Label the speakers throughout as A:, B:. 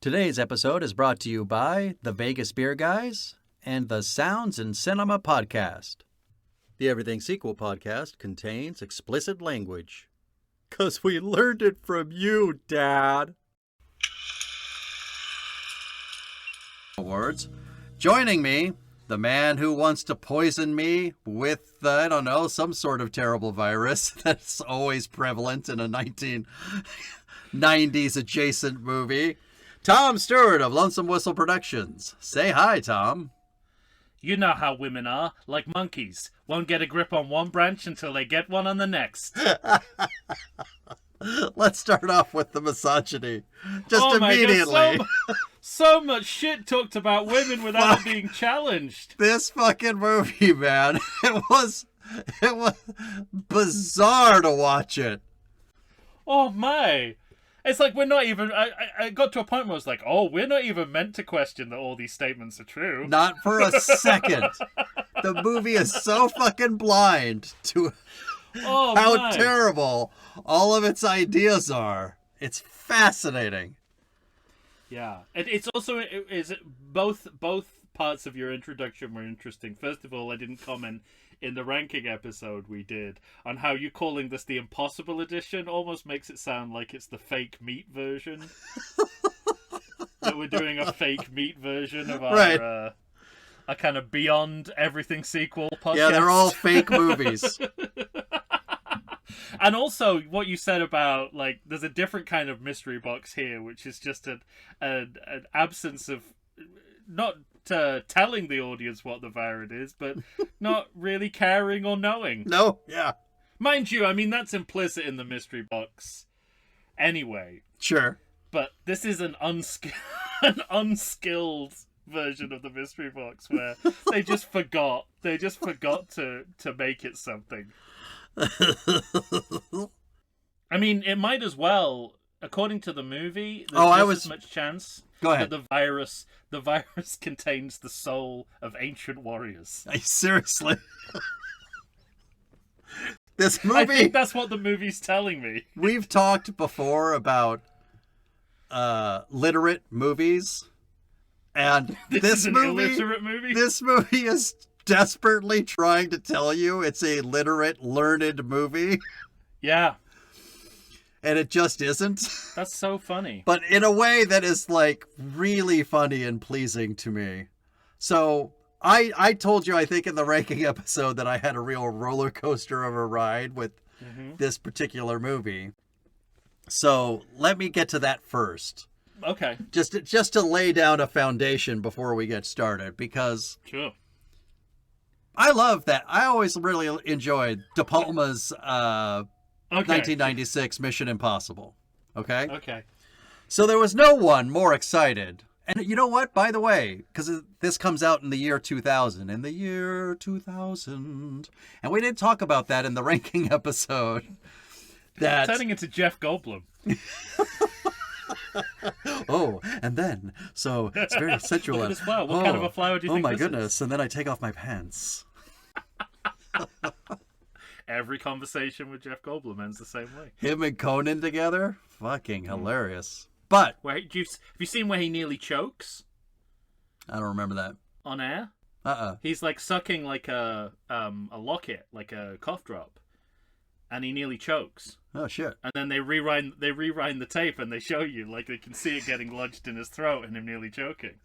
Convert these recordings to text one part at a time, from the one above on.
A: Today's episode is brought to you by the Vegas Beer Guys and the Sounds in Cinema podcast. The Everything Sequel podcast contains explicit language. 'Cause we learned it from you, Dad. Awards. Joining me, the man who wants to poison me with, some sort of terrible virus that's always prevalent in a 1990s adjacent movie. Tom Stewart of Lonesome Whistle Productions. Say hi, Tom.
B: You know how women are, like monkeys. Won't get a grip on one branch until they get one on the next.
A: Let's start off with the misogyny. Just immediately.
B: God, so much shit talked about women without being challenged.
A: This fucking movie, man. It was bizarre to watch it.
B: Oh my. It's like we're not even... I got to a point where I was like, we're not even meant to question that all these statements are true.
A: Not for a second. The movie is so fucking blind to how terrible all of its ideas are. It's fascinating.
B: Yeah. It's also... Both parts of your introduction were interesting. First of all, I didn't comment in the ranking episode we did on how you calling this the Impossible Edition almost makes it sound like it's the fake meat version. That we're doing a fake meat version of our a kind of Beyond Everything sequel podcast.
A: Yeah, they're all fake movies.
B: And also what you said about, like, there's a different kind of mystery box here, which is just an absence of not telling the audience what the virus is, but not really caring or knowing.
A: No, yeah.
B: Mind you, I mean, that's implicit in the mystery box anyway.
A: Sure.
B: But this is an unskilled version of the mystery box where they just forgot. They just forgot to make it something. I mean, it might as well, according to the movie, there's as much chance.
A: Go ahead.
B: The virus contains the soul of ancient warriors.
A: Seriously. This movie...
B: I think that's what the movie's telling me.
A: We've talked before about literate movies, and
B: this illiterate movie?
A: This movie is desperately trying to tell you it's a literate, learned movie.
B: Yeah.
A: And it just isn't.
B: That's so funny.
A: But in a way that is, like, really funny and pleasing to me. So, I told you, I think, in the ranking episode that I had a real roller coaster of a ride with this particular movie. So, let me get to that first.
B: Okay.
A: Just to lay down a foundation before we get started, because...
B: Sure.
A: I love that. I always really enjoyed De Palma's... 1996 Mission Impossible. Okay?
B: Okay.
A: So there was no one more excited. And you know what? By the way, because this comes out in the year 2000. In the year 2000. And we didn't talk about that in the ranking episode. That...
B: Turning into Jeff Goldblum.
A: And then, so it's very sensual.
B: Look at this flower. What kind of a flower do you think
A: my
B: this
A: goodness.
B: is?
A: And then I take off my pants.
B: Every conversation with Jeff Goldblum ends the same way.
A: Him and Conan together? Fucking hilarious. But...
B: have you seen where he nearly chokes?
A: I don't remember that.
B: On air?
A: He's
B: like sucking like a locket, like a cough drop. And he nearly chokes.
A: Oh, shit.
B: And then they rewind the tape and they show you, like, they can see it getting lodged in his throat and him nearly choking.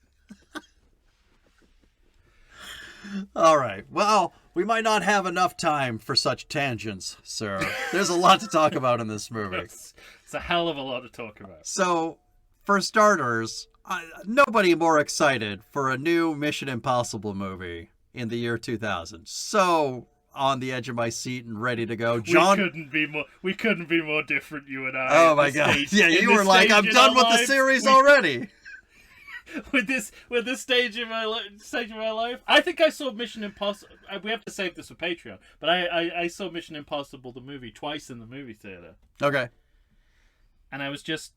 A: All right. Well, we might not have enough time for such tangents, sir. There's a lot to talk about in this movie.
B: It's a hell of a lot to talk about.
A: So, for starters, nobody more excited for a new Mission Impossible movie in the year 2000. So on the edge of my seat and ready to go. John,
B: we couldn't be more different, you and I.
A: Oh my God! Yeah, you were like, I'm done with the series already.
B: With this stage of my life, I think I saw Mission Impossible. We have to save this for Patreon, but I saw Mission Impossible the movie twice in the movie theater.
A: Okay.
B: And I was just,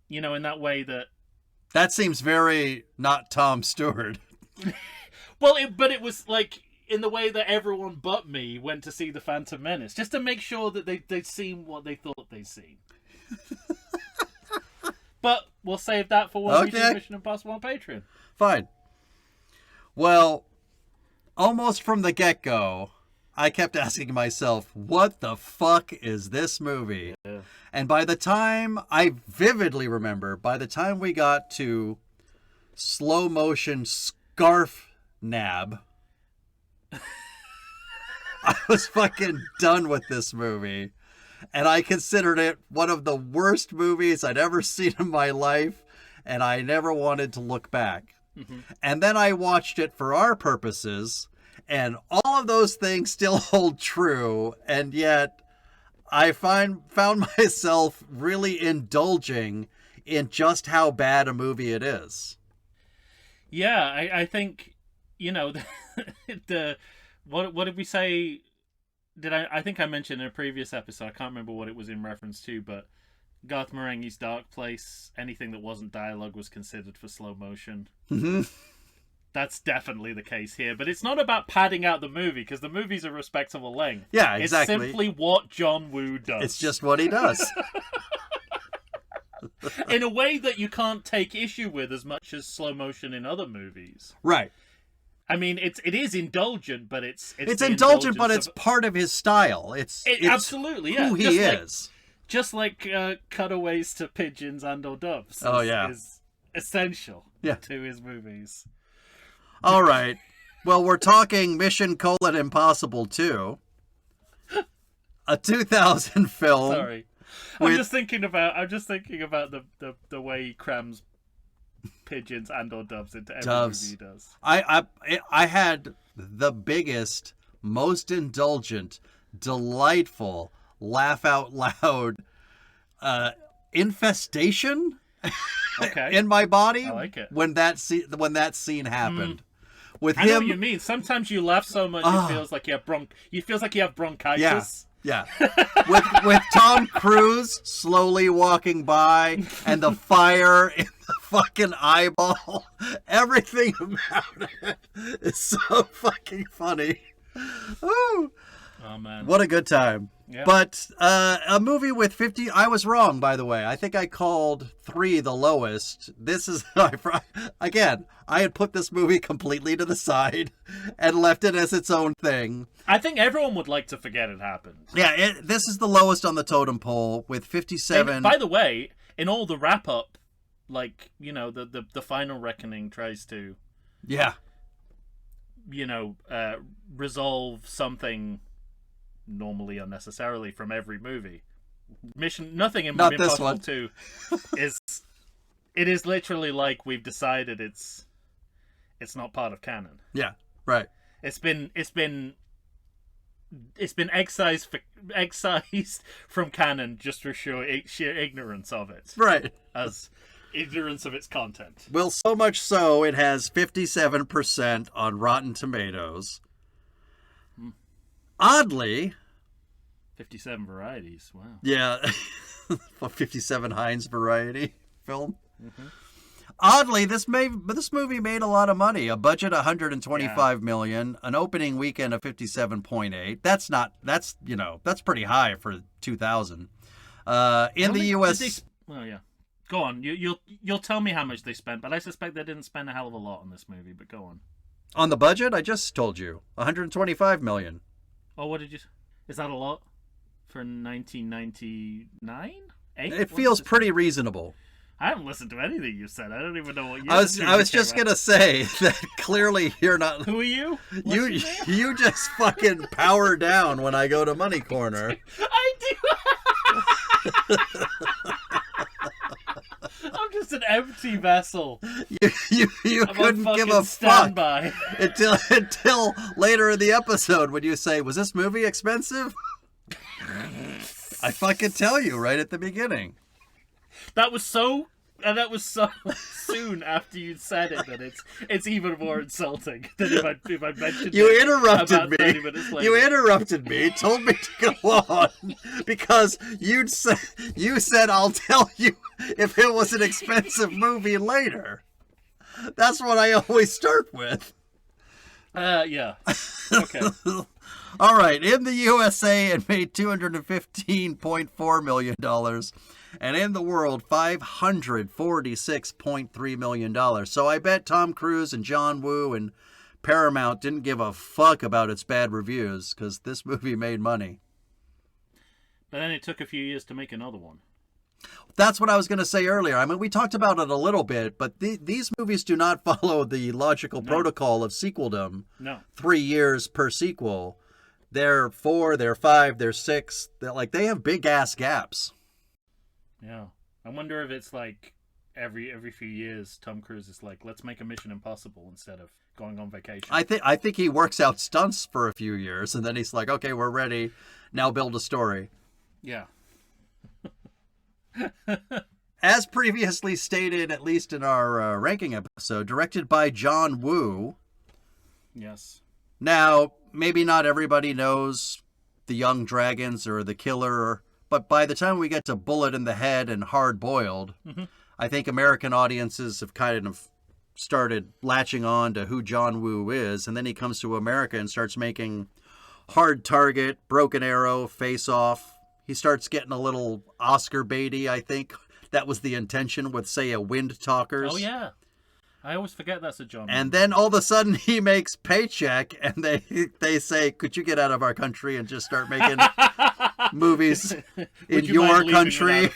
B: in that way
A: that seems very not Tom Stewart.
B: Well, but it was like in the way that everyone but me went to see The Phantom Menace, just to make sure that they'd seen what they thought they'd seen. But we'll save that for when we do
A: Okay.
B: Mission Impossible on Patreon.
A: Fine. Well, almost from the get-go, I kept asking myself, what the fuck is this movie?
B: Yeah.
A: And by the time, I vividly remember, by the time we got to slow motion scarf nab, I was fucking done with this movie. And I considered it one of the worst movies I'd ever seen in my life, and I never wanted to look back.
B: Mm-hmm.
A: And then I watched it for our purposes, and all of those things still hold true, and yet I found myself really indulging in just how bad a movie it is.
B: Yeah, I think, what did we say? I think I mentioned in a previous episode, I can't remember what it was in reference to, but Garth Marenghi's Dark Place, anything that wasn't dialogue was considered for slow motion.
A: Mm-hmm.
B: That's definitely the case here, but it's not about padding out the movie, because the movie's a respectable length.
A: Yeah, exactly.
B: It's simply what John Woo does.
A: It's just what he does.
B: In a way that you can't take issue with as much as slow motion in other movies.
A: Right.
B: I mean, it is indulgent, but it's
A: indulgent, but it's part of his style. It's
B: absolutely, yeah.
A: Who he is.
B: Just like cutaways to pigeons and or doves. Is essential to his movies.
A: All right. Well, we're talking Mission: Impossible 2, a 2000 film.
B: Sorry, I'm just thinking about the way he crams pigeons and or doves into every movie he does.
A: I had the biggest, most indulgent, delightful, laugh out loud infestation in my body.
B: I like it.
A: when that scene happened. With
B: I
A: him,
B: know what you mean. Sometimes you laugh so much it feels like you have bronchitis.
A: Yeah. with Tom Cruise slowly walking by and the fire in the fucking eyeball. Everything about it is so fucking funny. Ooh.
B: Oh man.
A: What a good time.
B: Yeah.
A: But a movie with 50... I was wrong, by the way. I think I called 3 the lowest. This is... Again, I had put this movie completely to the side and left it as its own thing.
B: I think everyone would like to forget it happened.
A: Yeah, this is the lowest on the totem pole with 57...
B: And by the way, in all the wrap-up, the final reckoning tries to...
A: Yeah.
B: Resolve something... normally unnecessarily from every movie. Nothing in
A: Not
B: Mission
A: this
B: Impossible 2 is literally like we've decided it's not part of canon.
A: Yeah, right.
B: It's been excised from canon just for sheer ignorance of it.
A: Right.
B: As ignorance of its content.
A: Well, so much so it has 57% on Rotten Tomatoes. Oddly,
B: 57 varieties. Wow.
A: Yeah, 57 Heinz variety film.
B: Mm-hmm.
A: Oddly, this movie made a lot of money. A budget of $125 million, an opening weekend of 57.8. That's pretty high for 2000. In the U.S.
B: Well, yeah. Go on. You'll tell me how much they spent, but I suspect they didn't spend a hell of a lot on this movie. But go on.
A: On the budget, I just told you, $125 million.
B: Oh, what did you... Is that a lot for 1999?
A: It feels pretty reasonable.
B: I haven't listened to anything you said. I don't even know what you...
A: I was just going to say that clearly you're not...
B: Who are you?
A: You just fucking power down when I go to Money Corner.
B: I do! I'm just an empty vessel.
A: You couldn't give a fuck until later in the episode when you say, "Was this movie expensive?" I fucking tell you right at the beginning.
B: That was so soon after you'd said it that it's even more insulting than if I mentioned
A: you
B: it
A: interrupted
B: about
A: me.
B: 30 minutes later.
A: You interrupted me, told me to go on because you said I'll tell you if it was an expensive movie later. That's what I always start with.
B: Yeah. Okay.
A: All right, in the USA, it made $215.4 million, and in the world, $546.3 million. So I bet Tom Cruise and John Woo and Paramount didn't give a fuck about its bad reviews, because this movie made money.
B: But then it took a few years to make another one.
A: That's what I was going to say earlier. I mean, we talked about it a little bit, but these movies do not follow the logical protocol of sequeldom.
B: No.
A: 3 years per sequel. They're 4, they're 5, they're 6. They have big ass gaps.
B: Yeah. I wonder if it's like every few years Tom Cruise is like, let's make a Mission Impossible instead of going on vacation.
A: I think he works out stunts for a few years, and then he's like, okay, we're ready. Now build a story.
B: Yeah.
A: As previously stated, at least in our ranking episode, directed by John Woo.
B: Yes.
A: Now, maybe not everybody knows The Young Dragons or The Killer, but by the time we get to Bullet in the Head and Hard Boiled, I think American audiences have kind of started latching on to who John Woo is, and then he comes to America and starts making Hard Target, Broken Arrow, Face Off. He starts getting a little Oscar baity, I think. That was the intention with, say, a Wind Talkers.
B: Oh, yeah. I always forget that's a John.
A: And then all of a sudden he makes Paycheck, and they say, could you get out of our country and just start making movies in your country?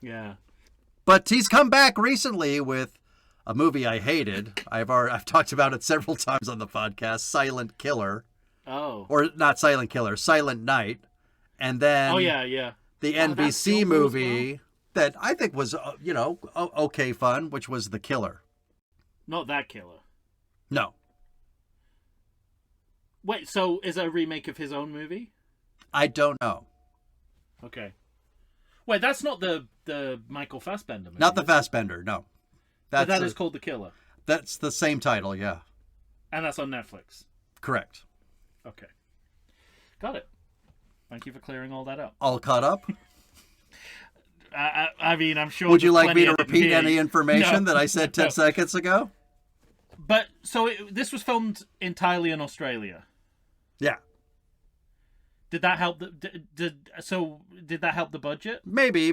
B: Yeah.
A: But he's come back recently with a movie I hated. I've talked about it several times on the podcast, Silent Killer.
B: Oh.
A: Or not Silent Killer, Silent Night. And then the NBC movie that I think was, okay fun, which was The Killer.
B: Not that killer.
A: No.
B: Wait, so is it a remake of his own movie?
A: I don't know.
B: Okay. Wait, that's not the Michael Fassbender movie.
A: Not the Fassbender, no.
B: But that is called The Killer.
A: That's the same title, yeah.
B: And that's on Netflix.
A: Correct.
B: Okay. Got it. Thank you for clearing all that up.
A: All caught up?
B: I mean, I'm sure...
A: Would you like me to repeat any information that I said 10 seconds ago?
B: But, so this was filmed entirely in Australia?
A: Yeah.
B: Did that help? Did that help the budget?
A: Maybe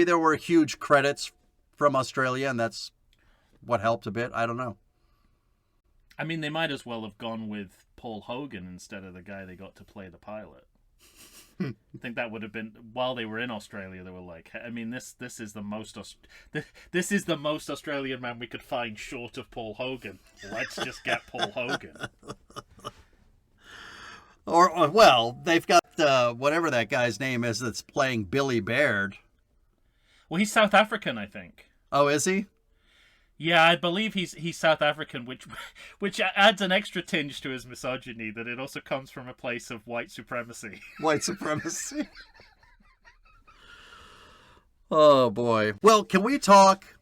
A: there were huge credits from Australia, and that's what helped a bit. I don't know.
B: I mean, they might as well have gone with Paul Hogan instead of the guy they got to play the pilot. I think that would have been, while they were in Australia, they were like, I mean, this is the most Australian man we could find short of Paul Hogan. Let's just get Paul Hogan.
A: Or well, they've got whatever that guy's name is that's playing Billy Baird.
B: Well, he's South African, I think.
A: Oh, is he?
B: Yeah, I believe he's South African, which adds an extra tinge to his misogyny, that it also comes from a place of white supremacy.
A: White supremacy. Oh, boy. Well, can we talk?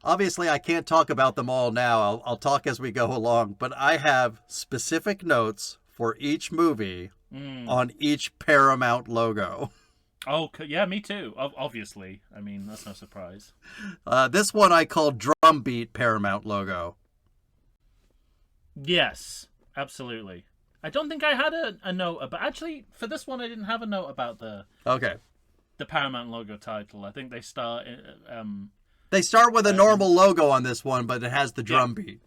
A: Obviously, I can't talk about them all now. I'll talk as we go along. But I have specific notes for each movie on each Paramount logo.
B: Oh, yeah, me too. Obviously. I mean, that's no surprise.
A: This one I call Drumbeat Paramount logo.
B: Yes, absolutely. I don't think I had a note about... Actually, for this one, I didn't have a note about the Paramount logo title. I think they start...
A: They start with a normal logo on this one, but it has the drum beat.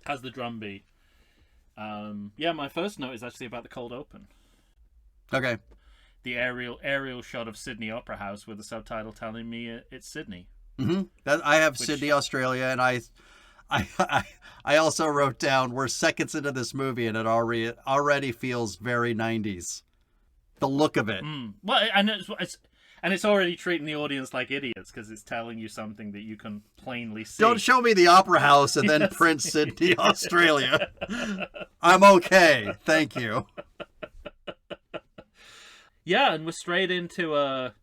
B: Has the drum beat. Yeah, my first note is actually about the cold open.
A: Okay.
B: The aerial shot of Sydney Opera House with the subtitle telling me it's Sydney.
A: Mm-hmm. I have Sydney, Australia, and I also wrote down we're seconds into this movie and it already feels very 90s. The look of it.
B: Well, and it's already treating the audience like idiots because it's telling you something that you can plainly see.
A: Don't show me the Opera House and then print Sydney, Australia. I'm okay. Thank you.
B: Yeah, and we're straight into a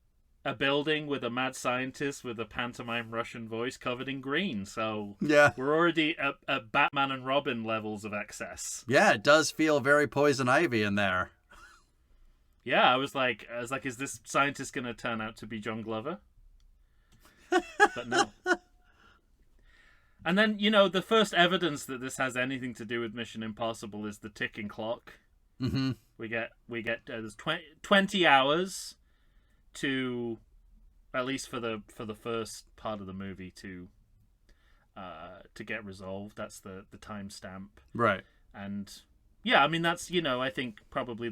B: building with a mad scientist with a pantomime Russian voice covered in green. So
A: yeah, we're
B: already at Batman and Robin levels of excess.
A: Yeah, it does feel very Poison Ivy in there.
B: Yeah, I was like, is this scientist going to turn out to be John Glover? But no. And then, you know, the first evidence that this has anything to do with Mission Impossible is the ticking clock.
A: Mm-hmm.
B: We get there's 20 hours to, at least for the first part of the movie, to get resolved. That's the timestamp.
A: Right.
B: And yeah, I mean, that's, you know, I think probably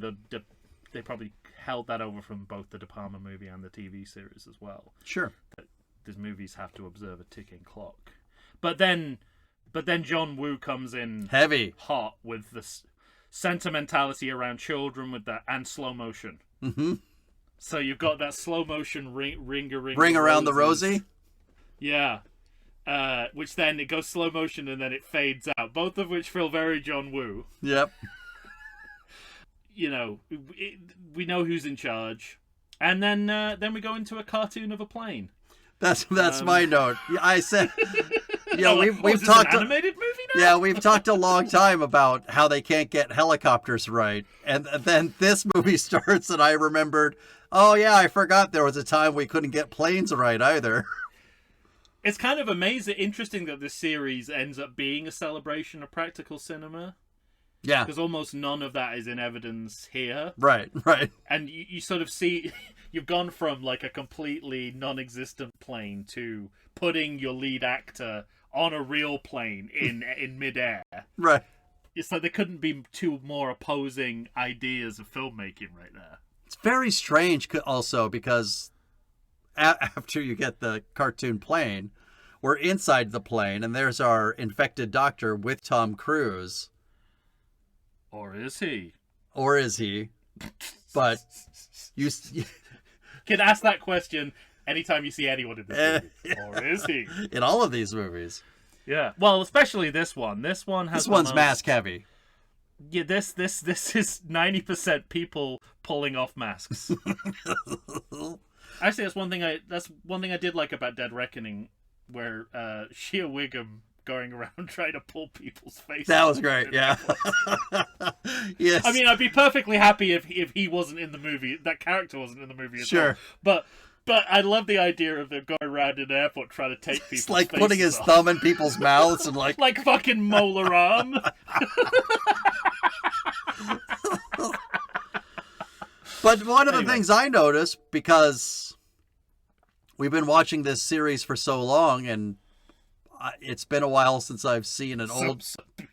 B: they probably held that over from both the De Palma movie and the TV series as well.
A: Sure.
B: That these movies have to observe a ticking clock. But then John Woo comes in
A: heavy,
B: hot with this sentimentality around children with that and slow motion.
A: Mm-hmm.
B: So you've got that slow motion ring
A: around the Rosie.
B: Yeah. Which then it goes slow motion and then it fades out. Both of which feel very John Woo.
A: Yep.
B: You know, we know who's in charge, and then we go into a cartoon of a plane.
A: That's my note. I said, we've
B: talked an animated movie now?
A: Yeah, we've talked a long time about how they can't get helicopters right, and then this movie starts, and I remembered, oh yeah, I forgot there was a time we couldn't get planes right either.
B: It's kind of interesting that this series ends up being a celebration of practical cinema.
A: Yeah.
B: Because almost none of that is in evidence here.
A: Right.
B: And you sort of see, you've gone from like a completely non-existent plane to putting your lead actor on a real plane in midair.
A: Right.
B: It's like there couldn't be two more opposing ideas of filmmaking right there.
A: It's very strange also because after you get the cartoon plane, we're inside the plane and there's our infected doctor with Tom Cruise.
B: Or is he?
A: But you
B: can ask that question anytime you see anyone in this movie. Or is he?
A: In all of these movies.
B: Yeah. Well, especially this one. This one's
A: mask heavy.
B: Yeah, this is 90% people pulling off masks. Actually, that's one thing I did like about Dead Reckoning, where Shea Wiggum going around trying to pull people's faces.
A: That was great, yeah. Yes.
B: I mean, I'd be perfectly happy if he wasn't in the movie, that character wasn't in the movie as well. But I love the idea of them going around in an airport trying to take people's
A: It's like
B: faces
A: putting his
B: off.
A: thumb in people's mouths and like
B: fucking molar arm.
A: But one of the things I noticed, because we've been watching this series for so long, and it's been a while since I've seen an old...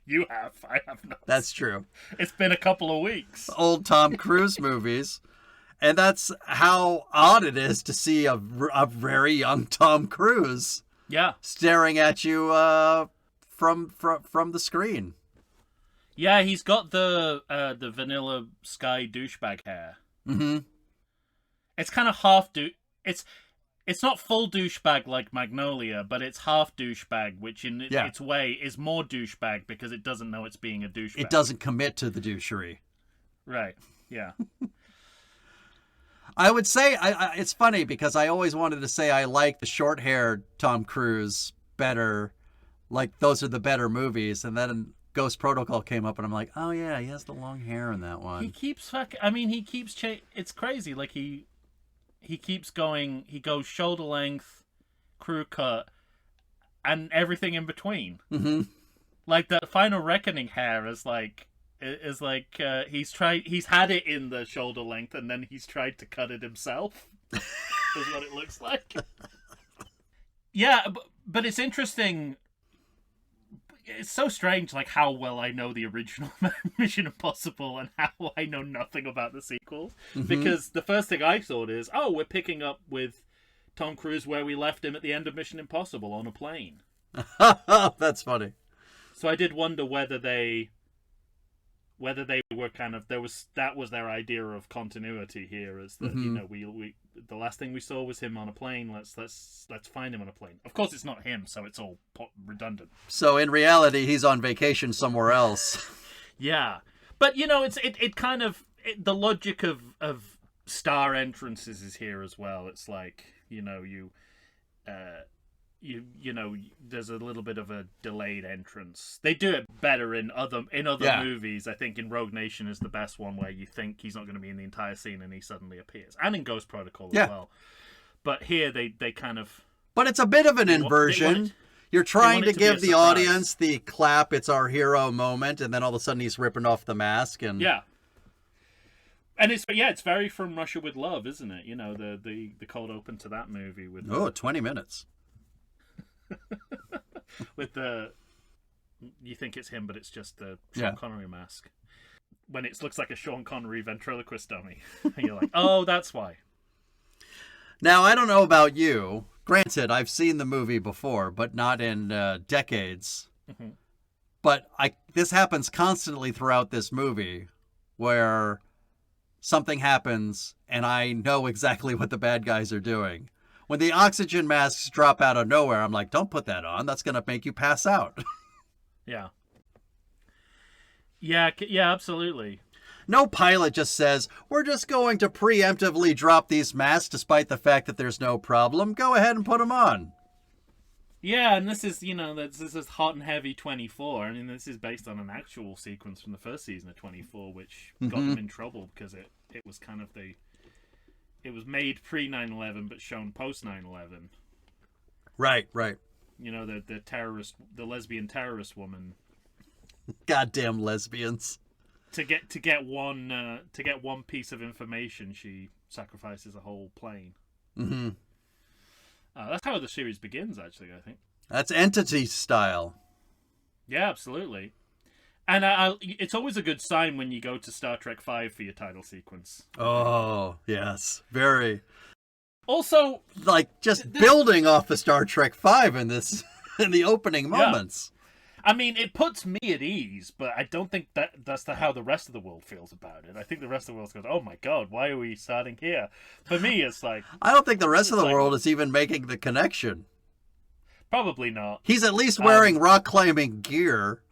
B: You have. I have not.
A: That's true.
B: It's been a couple of weeks.
A: Old Tom Cruise movies. And that's how odd it is to see a very young Tom Cruise.
B: Yeah.
A: Staring at you from the screen.
B: Yeah, he's got the Vanilla Sky douchebag hair.
A: Mm-hmm.
B: It's kind of it's not full douchebag like Magnolia, but it's half douchebag, which in its way is more douchebag because it doesn't know it's being a douchebag.
A: It doesn't commit to the douchery.
B: Right. Yeah.
A: I would say it's funny because I always wanted to say I like the short-haired Tom Cruise better. Like those are the better movies, and then Ghost Protocol came up, and I'm like, oh yeah, he has the long hair in that one.
B: He keeps it's crazy. Like he keeps going. He goes shoulder length, crew cut, and everything in between.
A: Mm-hmm.
B: Like the Final Reckoning hair is like he's had it in the shoulder length, and then he's tried to cut it himself. Is what it looks like. Yeah, but it's interesting. It's so strange, like, how well I know the original Mission Impossible and how I know nothing about the sequels. Mm-hmm. Because the first thing I thought is, oh, we're picking up with Tom Cruise where we left him at the end of Mission Impossible on a plane.
A: That's funny.
B: So I did wonder whether they were kind of that was their idea of continuity here, is that we the last thing we saw was him on a plane. Let's find him on a plane. Of course, it's not him, so it's all redundant.
A: So in reality, he's on vacation somewhere else.
B: Yeah, but it kind of the logic of star entrances is here as well. It's like there's a little bit of a delayed entrance. They do it better in other movies. I think in Rogue Nation is the best one, where you think he's not going to be in the entire scene and he suddenly appears, and in Ghost Protocol as well. But here they kind of.
A: But it's a bit of an inversion. You're trying to
B: to be
A: give
B: a
A: the
B: surprise.
A: audience the clap, it's our hero moment, and then all of a sudden he's ripping off the mask. And
B: Yeah. And it's very From Russia with Love, isn't it? You know, the cold open to that movie with
A: 20 minutes.
B: with the you think it's him, but it's just the Sean
A: Yeah.
B: Connery mask. When it looks like a Sean Connery ventriloquist dummy, and you're like, oh, that's why.
A: Now, I don't know about you. Granted, I've seen the movie before, but not in decades.
B: Mm-hmm.
A: But this happens constantly throughout this movie, where something happens and I know exactly what the bad guys are doing. When the oxygen masks drop out of nowhere, I'm like, don't put that on. That's going to make you pass out.
B: Yeah. Yeah, absolutely.
A: No pilot just says, we're just going to preemptively drop these masks despite the fact that there's no problem. Go ahead and put them on.
B: Yeah, and this is, this is Hot and Heavy 24. I mean, this is based on an actual sequence from the first season of 24, which got them in trouble because it was kind of it was made pre 9/11 but shown post 9/11.
A: Right.
B: You know, the lesbian terrorist woman.
A: Goddamn lesbians.
B: To get one piece of information, she sacrifices a whole plane.
A: Mm-hmm.
B: That's how the series begins, actually, I think.
A: That's Entity style.
B: Yeah, absolutely. And it's always a good sign when you go to Star Trek V for your title sequence.
A: Oh, yes. Very.
B: Also,
A: like, just building off of Star Trek V in the opening moments.
B: I mean, it puts me at ease, but I don't think that's how the rest of the world feels about it. I think the rest of the world goes, oh my god, why are we starting here? For me, it's like...
A: I don't think the rest of the world is even making the connection.
B: Probably not.
A: He's at least wearing rock climbing gear.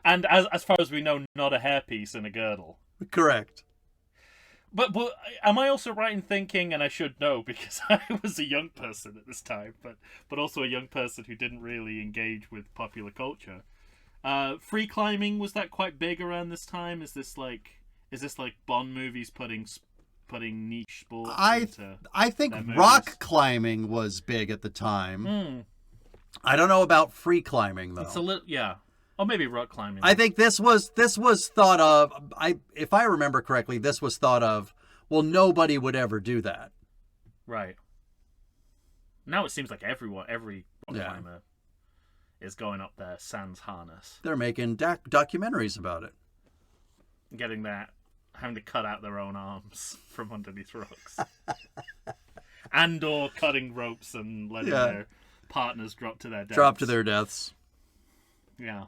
B: And as far as we know, not a hairpiece and a girdle.
A: Correct.
B: But am I also right in thinking, and I should know because I was a young person at this time, but also a young person who didn't really engage with popular culture. Free climbing, was that quite big around this time? Is this like Bond movies putting niche sports into
A: I think rock climbing was big at the time. I don't know about free climbing though.
B: It's a little, yeah. Or maybe rock climbing.
A: I think this was thought of. If I remember correctly, this was thought of. Well, nobody would ever do that.
B: Right. Now it seems like every rock climber is going up there sans harness.
A: They're making documentaries about it.
B: Having to cut out their own arms from underneath rocks, and or cutting ropes and letting their partners drop to their deaths. Yeah.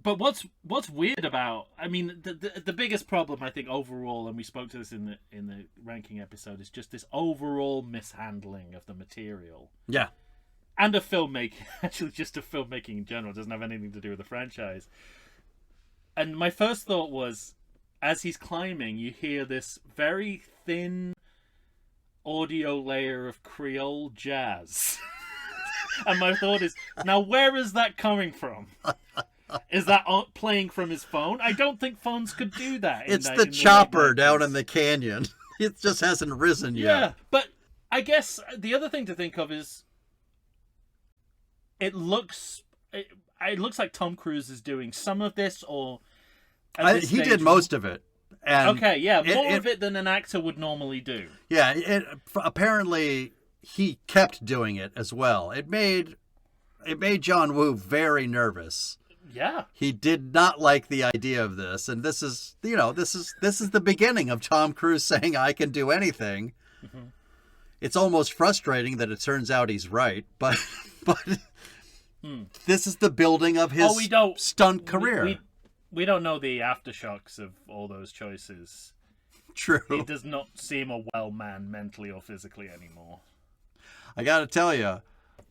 B: But what's weird about, I mean, the biggest problem I think overall, and we spoke to this in the ranking episode, is just this overall mishandling of the material.
A: Yeah.
B: And of filmmaking, actually just of filmmaking in general. It doesn't have anything to do with the franchise. And my first thought was, as he's climbing, you hear this very thin audio layer of Creole jazz. And my thought is, now where is that coming from? Is that playing from his phone? I don't think phones could do that.
A: It's the chopper down in the canyon. It just hasn't risen yet.
B: Yeah, but I guess the other thing to think of is it looks like Tom Cruise is doing some of this, or
A: he did most of it. And
B: okay, yeah, more of it than an actor would normally do.
A: Yeah, apparently he kept doing it as well. It made John Woo very nervous.
B: Yeah.
A: He did not like the idea of this, and this is the beginning of Tom Cruise saying I can do anything. Mm-hmm. It's almost frustrating that it turns out he's right, but this is the building of his stunt career.
B: We don't know the aftershocks of all those choices.
A: True.
B: He does not seem a well man mentally or physically anymore.
A: I got to tell you,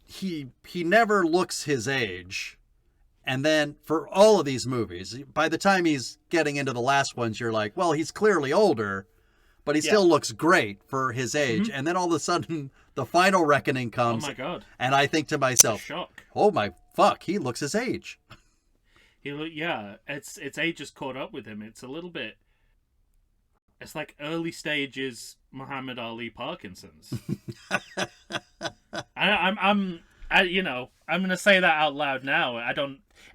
A: he never looks his age. And then for all of these movies, by the time he's getting into the last ones, you're like, well, he's clearly older, but he still looks great for his age. Mm-hmm. And then all of a sudden, the final reckoning comes.
B: Oh, my God.
A: And I think to myself,
B: shock.
A: Oh, my fuck, he looks his age.
B: It's age has caught up with him. It's a little bit... It's like early stages Muhammad Ali Parkinson's. I'm gonna say that out loud now. I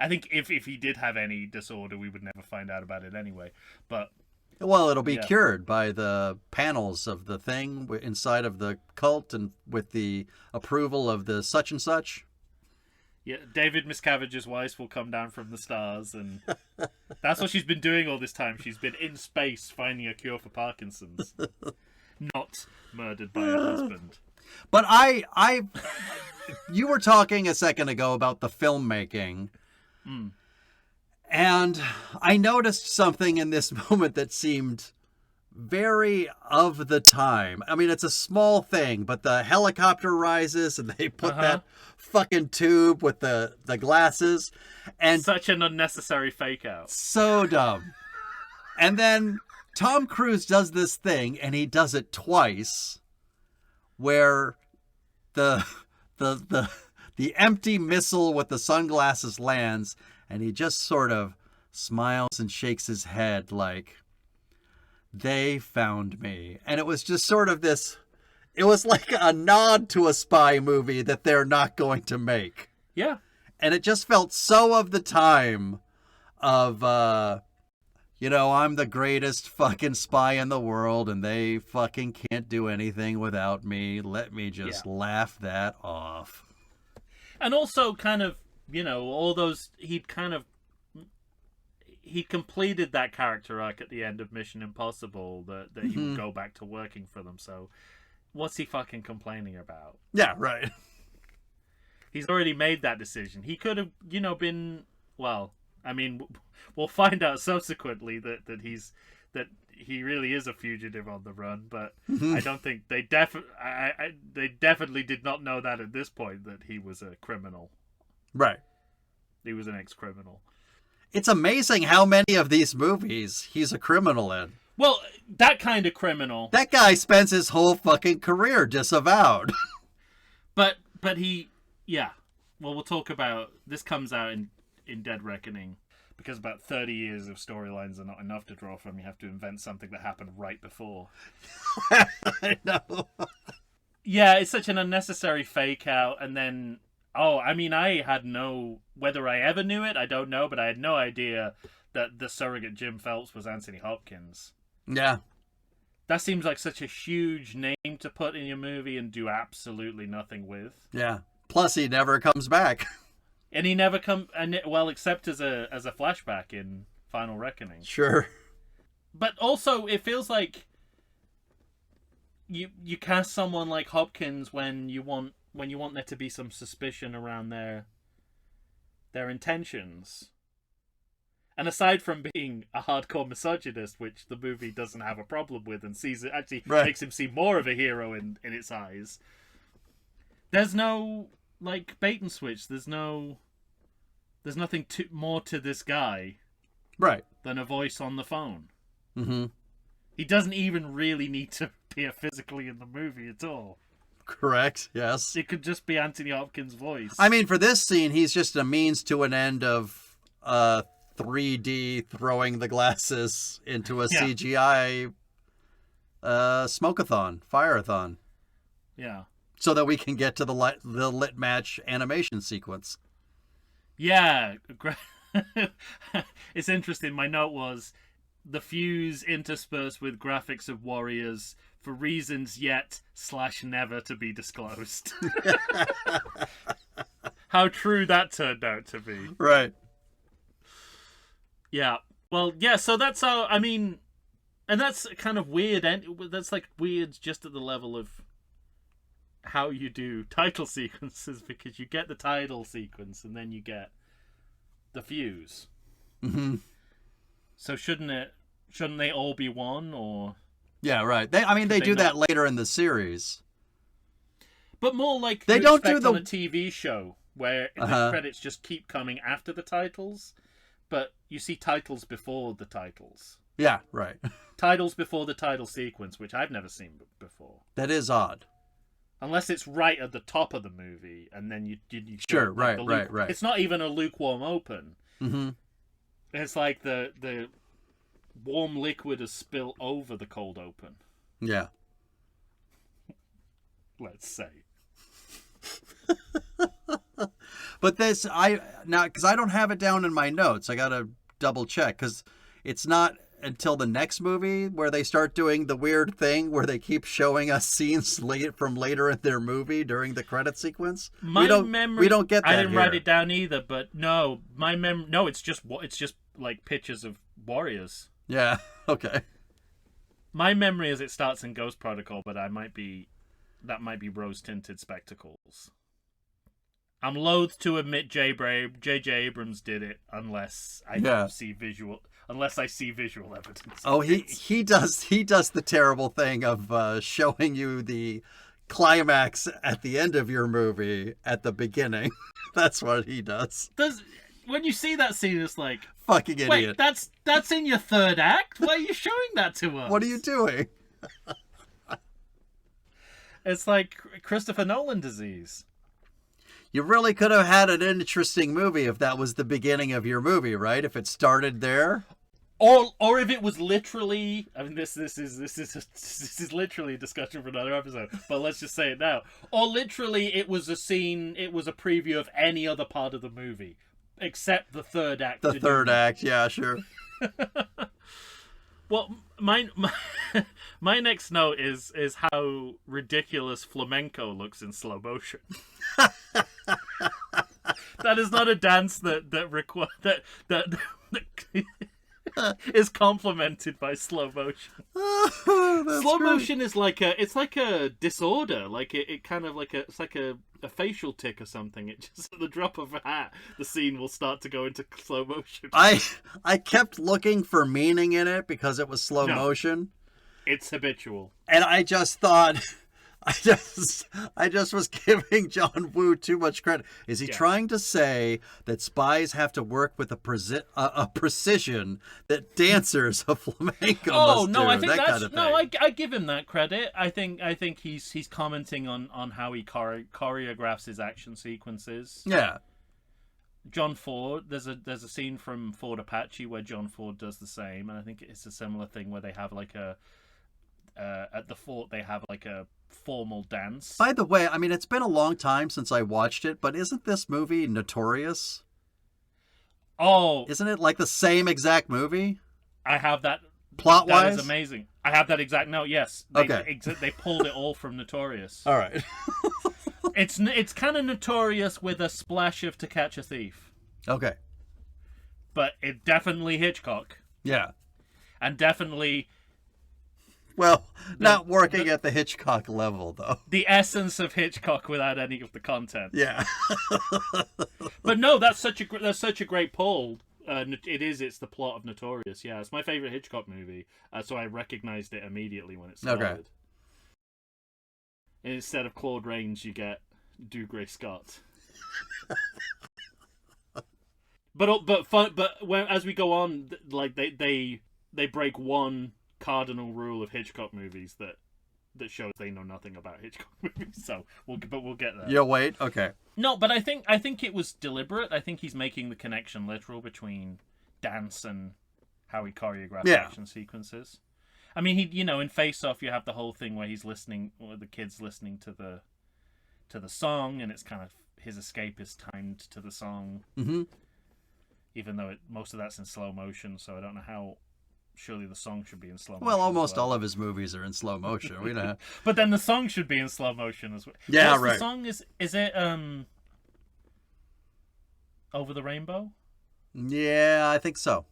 B: think if he did have any disorder, we would never find out about it anyway. But
A: well, it'll be cured by the panels of the thing inside of the cult, and with the approval of the such and such.
B: Yeah, David Miscavige's wife will come down from the stars, and that's what she's been doing all this time. She's been in space finding a cure for Parkinson's, not murdered by her husband.
A: But you were talking a second ago about the filmmaking, and I noticed something in this moment that seemed very of the time. I mean, it's a small thing, but the helicopter rises and they put that fucking tube with the glasses, and
B: such an unnecessary fake out.
A: So dumb. And then Tom Cruise does this thing, and he does it twice, where the empty missile with the sunglasses lands, and he just sort of smiles and shakes his head like, they found me. And it was just sort of this, it was like a nod to a spy movie that they're not going to make.
B: Yeah.
A: And it just felt so of the time of, I'm the greatest fucking spy in the world and they fucking can't do anything without me. Let me just laugh that off.
B: And also kind of, all those, he completed that character arc at the end of Mission Impossible that he would go back to working for them. So what's he fucking complaining about?
A: Yeah, right.
B: He's already made that decision. He could have, been, well, I mean, we'll find out subsequently that he really is a fugitive on the run, but I don't think they definitely did not know that at this point, that he was a criminal.
A: Right.
B: He was an ex-criminal.
A: It's amazing how many of these movies he's a criminal in.
B: Well, that kind of criminal.
A: That guy spends his whole fucking career disavowed.
B: But he, yeah. Well, we'll talk about, this comes out in Dead Reckoning, because about 30 years of storylines are not enough to draw from. You have to invent something that happened right before.
A: I know.
B: Yeah, it's such an unnecessary fake out, and then... I had whether I ever knew it, I don't know, but I had no idea that the surrogate Jim Phelps was Anthony Hopkins.
A: Yeah.
B: That seems like such a huge name to put in your movie and do absolutely nothing with.
A: Yeah. Plus, he never comes back.
B: And he never except as a flashback in Final Reckoning.
A: Sure.
B: But also, it feels like you cast someone like Hopkins when you want there to be some suspicion around their intentions. And aside from being a hardcore misogynist, which the movie doesn't have a problem with and sees it actually makes him seem more of a hero in its eyes, there's no bait and switch. There's nothing more to this guy than a voice on the phone.
A: Mm-hmm.
B: He doesn't even really need to appear physically in the movie at all.
A: Correct, yes.
B: It could just be Anthony Hopkins' voice.
A: I mean, for this scene, he's just a means to an end of 3D throwing the glasses into a CGI smoke-a-thon, fire-a-thon.
B: Yeah.
A: So that we can get to the lit match animation sequence.
B: Yeah. It's interesting. My note was, the fuse interspersed with graphics of warriors for reasons yet/never to be disclosed. How true that turned out to be.
A: Right.
B: Yeah. Well, yeah, so that's how, and that's kind of weird. That's weird just at the level of how you do title sequences, because you get the title sequence and then you get the fuse.
A: Mm-hmm. So
B: shouldn't they all be one, or...
A: Yeah, right. They do that later in the series.
B: But more like
A: they don't do
B: on a TV show where the credits just keep coming after the titles, but you see titles before the titles.
A: Yeah, right.
B: Titles before the title sequence, which I've never seen before.
A: That is odd.
B: Unless it's right at the top of the movie, and then you
A: sure, right.
B: It's not even a lukewarm open.
A: Mm-hmm.
B: It's like the warm liquid has spilled over the cold open.
A: Yeah.
B: Let's say.
A: But this, because I don't have it down in my notes, I gotta double check, because it's not until the next movie where they start doing the weird thing where they keep showing us scenes from later in their movie during the credit sequence.
B: We
A: don't get that.
B: I didn't
A: here.
B: write it down either, but no, no, it's just like pictures of warriors.
A: Yeah. Okay.
B: My memory is it starts in Ghost Protocol, but that might be rose tinted spectacles. I'm loath to admit J.J. Abrams did it unless I see visual evidence.
A: Oh, he does the terrible thing of showing you the climax at the end of your movie at the beginning. That's what he does.
B: When you see that scene, it's like,
A: fucking idiot.
B: Wait, that's in your third act? Why are you showing that to us?
A: What are you doing?
B: It's like Christopher Nolan disease.
A: You really could have had an interesting movie if that was the beginning of your movie, right? If it started there,
B: or if it was literally. I mean, this is literally a discussion for another episode. But let's just say it now. Or literally, it was a scene. It was a preview of any other part of the movie, except the third act.
A: The third act, yeah, sure.
B: Well, my next note is how ridiculous flamenco looks in slow motion. That is not a dance that is complemented by slow motion. Slow motion is like a disorder. Like it kind of like it's like a facial tick or something. It just at the drop of a hat, the scene will start to go into slow motion.
A: I kept looking for meaning in it because it was slow motion.
B: It's habitual.
A: And I just thought, I just was giving John Woo too much credit. Is he trying to say that spies have to work with a precision that dancers of flamenco must do?
B: I think
A: that
B: that's
A: kind of thing.
B: no. I give him that credit. I think he's commenting on how he choreographs his action sequences.
A: Yeah.
B: John Ford, there's a scene from Ford Apache where John Ford does the same, and I think it's a similar thing where they have like at the fort they have like a formal dance.
A: By the way, I mean, it's been a long time since I watched it, but isn't this movie notorious?
B: Oh,
A: isn't it like the same exact movie?
B: I have that.
A: Plot-wise?
B: That is amazing. I have that exact note. Yes. They pulled it all from Notorious.
A: All right.
B: It's kind of Notorious with a splash of To Catch a Thief.
A: Okay.
B: But it definitely Hitchcock.
A: Yeah.
B: And definitely.
A: Well, not working at the Hitchcock level, though.
B: The essence of Hitchcock without any of the content.
A: Yeah.
B: But no, that's such a great pull. It's the plot of Notorious. Yeah, it's my favorite Hitchcock movie, so I recognized it immediately when it started.
A: Okay.
B: And instead of Claude Rains, you get Dougray Scott. but when as we go on, like they break one cardinal rule of Hitchcock movies that shows they know nothing about Hitchcock movies. So we'll get there.
A: Yeah, wait. Okay.
B: No, but I think it was deliberate. I think he's making the connection literal between dance and how he choreographs action sequences. I mean, in Face Off, you have the whole thing where he's listening, or the kid's listening to the song, and it's kind of his escape is timed to the song.
A: Mm-hmm.
B: Even though most of that's in slow motion, so I don't know how. Surely the song should be in slow motion.
A: Well, almost all of his movies are in slow motion. We know.
B: But then the song should be in slow motion as well.
A: Yeah,
B: What's
A: right.
B: The song is it Over the Rainbow?
A: Yeah, I think so.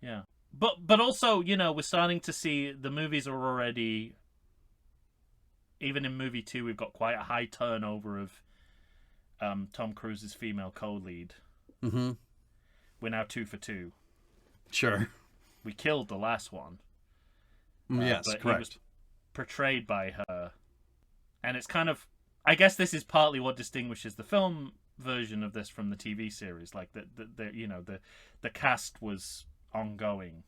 B: Yeah. But also, we're starting to see the movies are already, even in movie 2, we've got quite a high turnover of Tom Cruise's female co-lead.
A: Mm-hmm.
B: We're now 2 for 2.
A: Sure.
B: We killed the last one.
A: Yes,
B: but
A: correct.
B: He was portrayed by her. And it's kind of, I guess this is partly what distinguishes the film version of this from the TV series. Like, the cast was ongoing.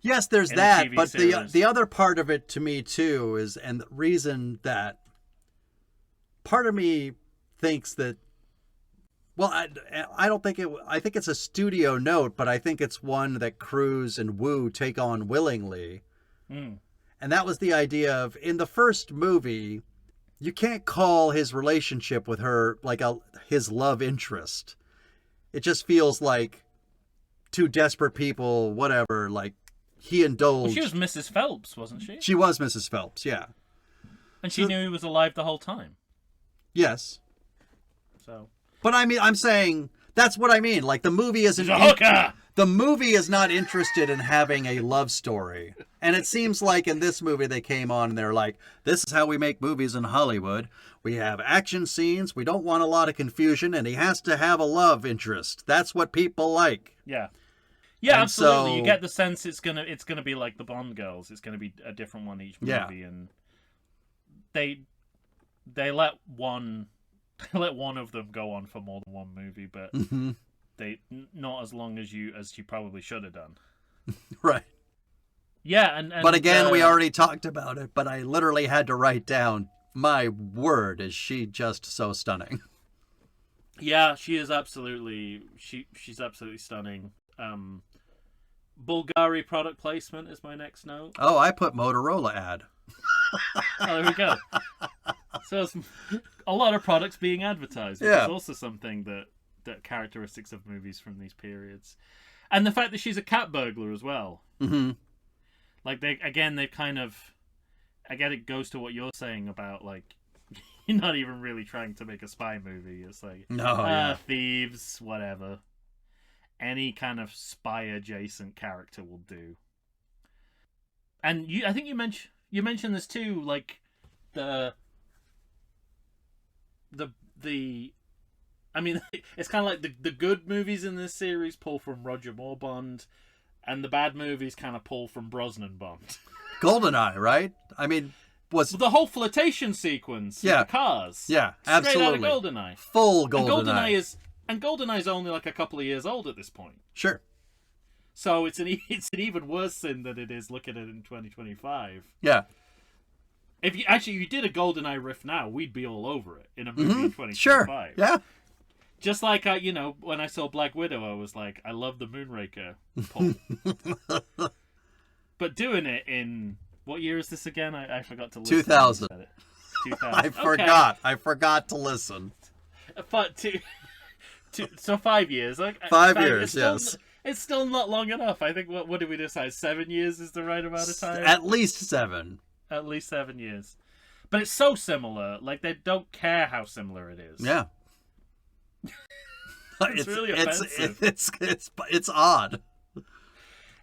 A: Yes, there's that, but the other part of it to me too is, and the reason that part of me thinks that Well, I don't think it. I think it's a studio note, but I think it's one that Cruise and Wu take on willingly.
B: Mm.
A: And that was the idea of in the first movie, you can't call his relationship with her like his love interest. It just feels like two desperate people, whatever. Like he indulged.
B: Well, she was Mrs. Phelps, wasn't she?
A: She was Mrs. Phelps, yeah.
B: And she knew he was alive the whole time.
A: Yes.
B: So.
A: But I mean, I'm saying that's what I mean. Like the movie isn't. The movie is not interested in having a love story. And it seems like in this movie they came on and they're like, this is how we make movies in Hollywood. We have action scenes. We don't want a lot of confusion. And he has to have a love interest. That's what people like.
B: Yeah. Yeah,
A: and
B: absolutely.
A: so,
B: you get the sense it's gonna be like the Bond girls. It's gonna be a different one each movie,
A: yeah.
B: And they let one of them go on for more than one movie, but they not as long as you probably should have done.
A: Right.
B: Yeah, and
A: but again, we already talked about it. But I literally had to write down. My word, is she just so stunning?
B: Yeah, she is absolutely. She's absolutely stunning. Bulgari product placement is my next note.
A: Oh, I put Motorola ad.
B: Oh, there we go. So it's a lot of products being advertised, which is also something that characteristics of movies from these periods. And the fact that she's a cat burglar as well.
A: Mm-hmm.
B: Like, they've kind of... I get it goes to what you're saying about, like, you're not even really trying to make a spy movie. It's like, thieves, whatever. Any kind of spy-adjacent character will do. And I think you mentioned this too, like, the I mean, it's kind of like the good movies in this series pull from Roger Moore Bond, and the bad movies kind of pull from Brosnan Bond.
A: GoldenEye, right? I mean, was
B: the whole flirtation sequence? Yeah, the cars.
A: Yeah, absolutely.
B: Straight out of GoldenEye.
A: Full GoldenEye.
B: And GoldenEye's only like a couple of years old at this point.
A: Sure.
B: So it's an even worse sin than it is looking at it in 2025.
A: Yeah.
B: If you did a GoldenEye riff now, we'd be all over it in a movie in 2025.
A: Sure. Yeah.
B: Just like when I saw Black Widow, I was like, I love the Moonraker pull. But doing it in what year is this again? I forgot to listen.
A: 2000.
B: 2000.
A: I forgot to listen.
B: But so 5 years. Like
A: 5 years, yes.
B: It's still not long enough. I think what did we decide? 7 years is the right amount of time.
A: At least 7.
B: At least 7 years. But it's so similar. Like, they don't care how similar it is.
A: Yeah.
B: It's really offensive.
A: It's odd.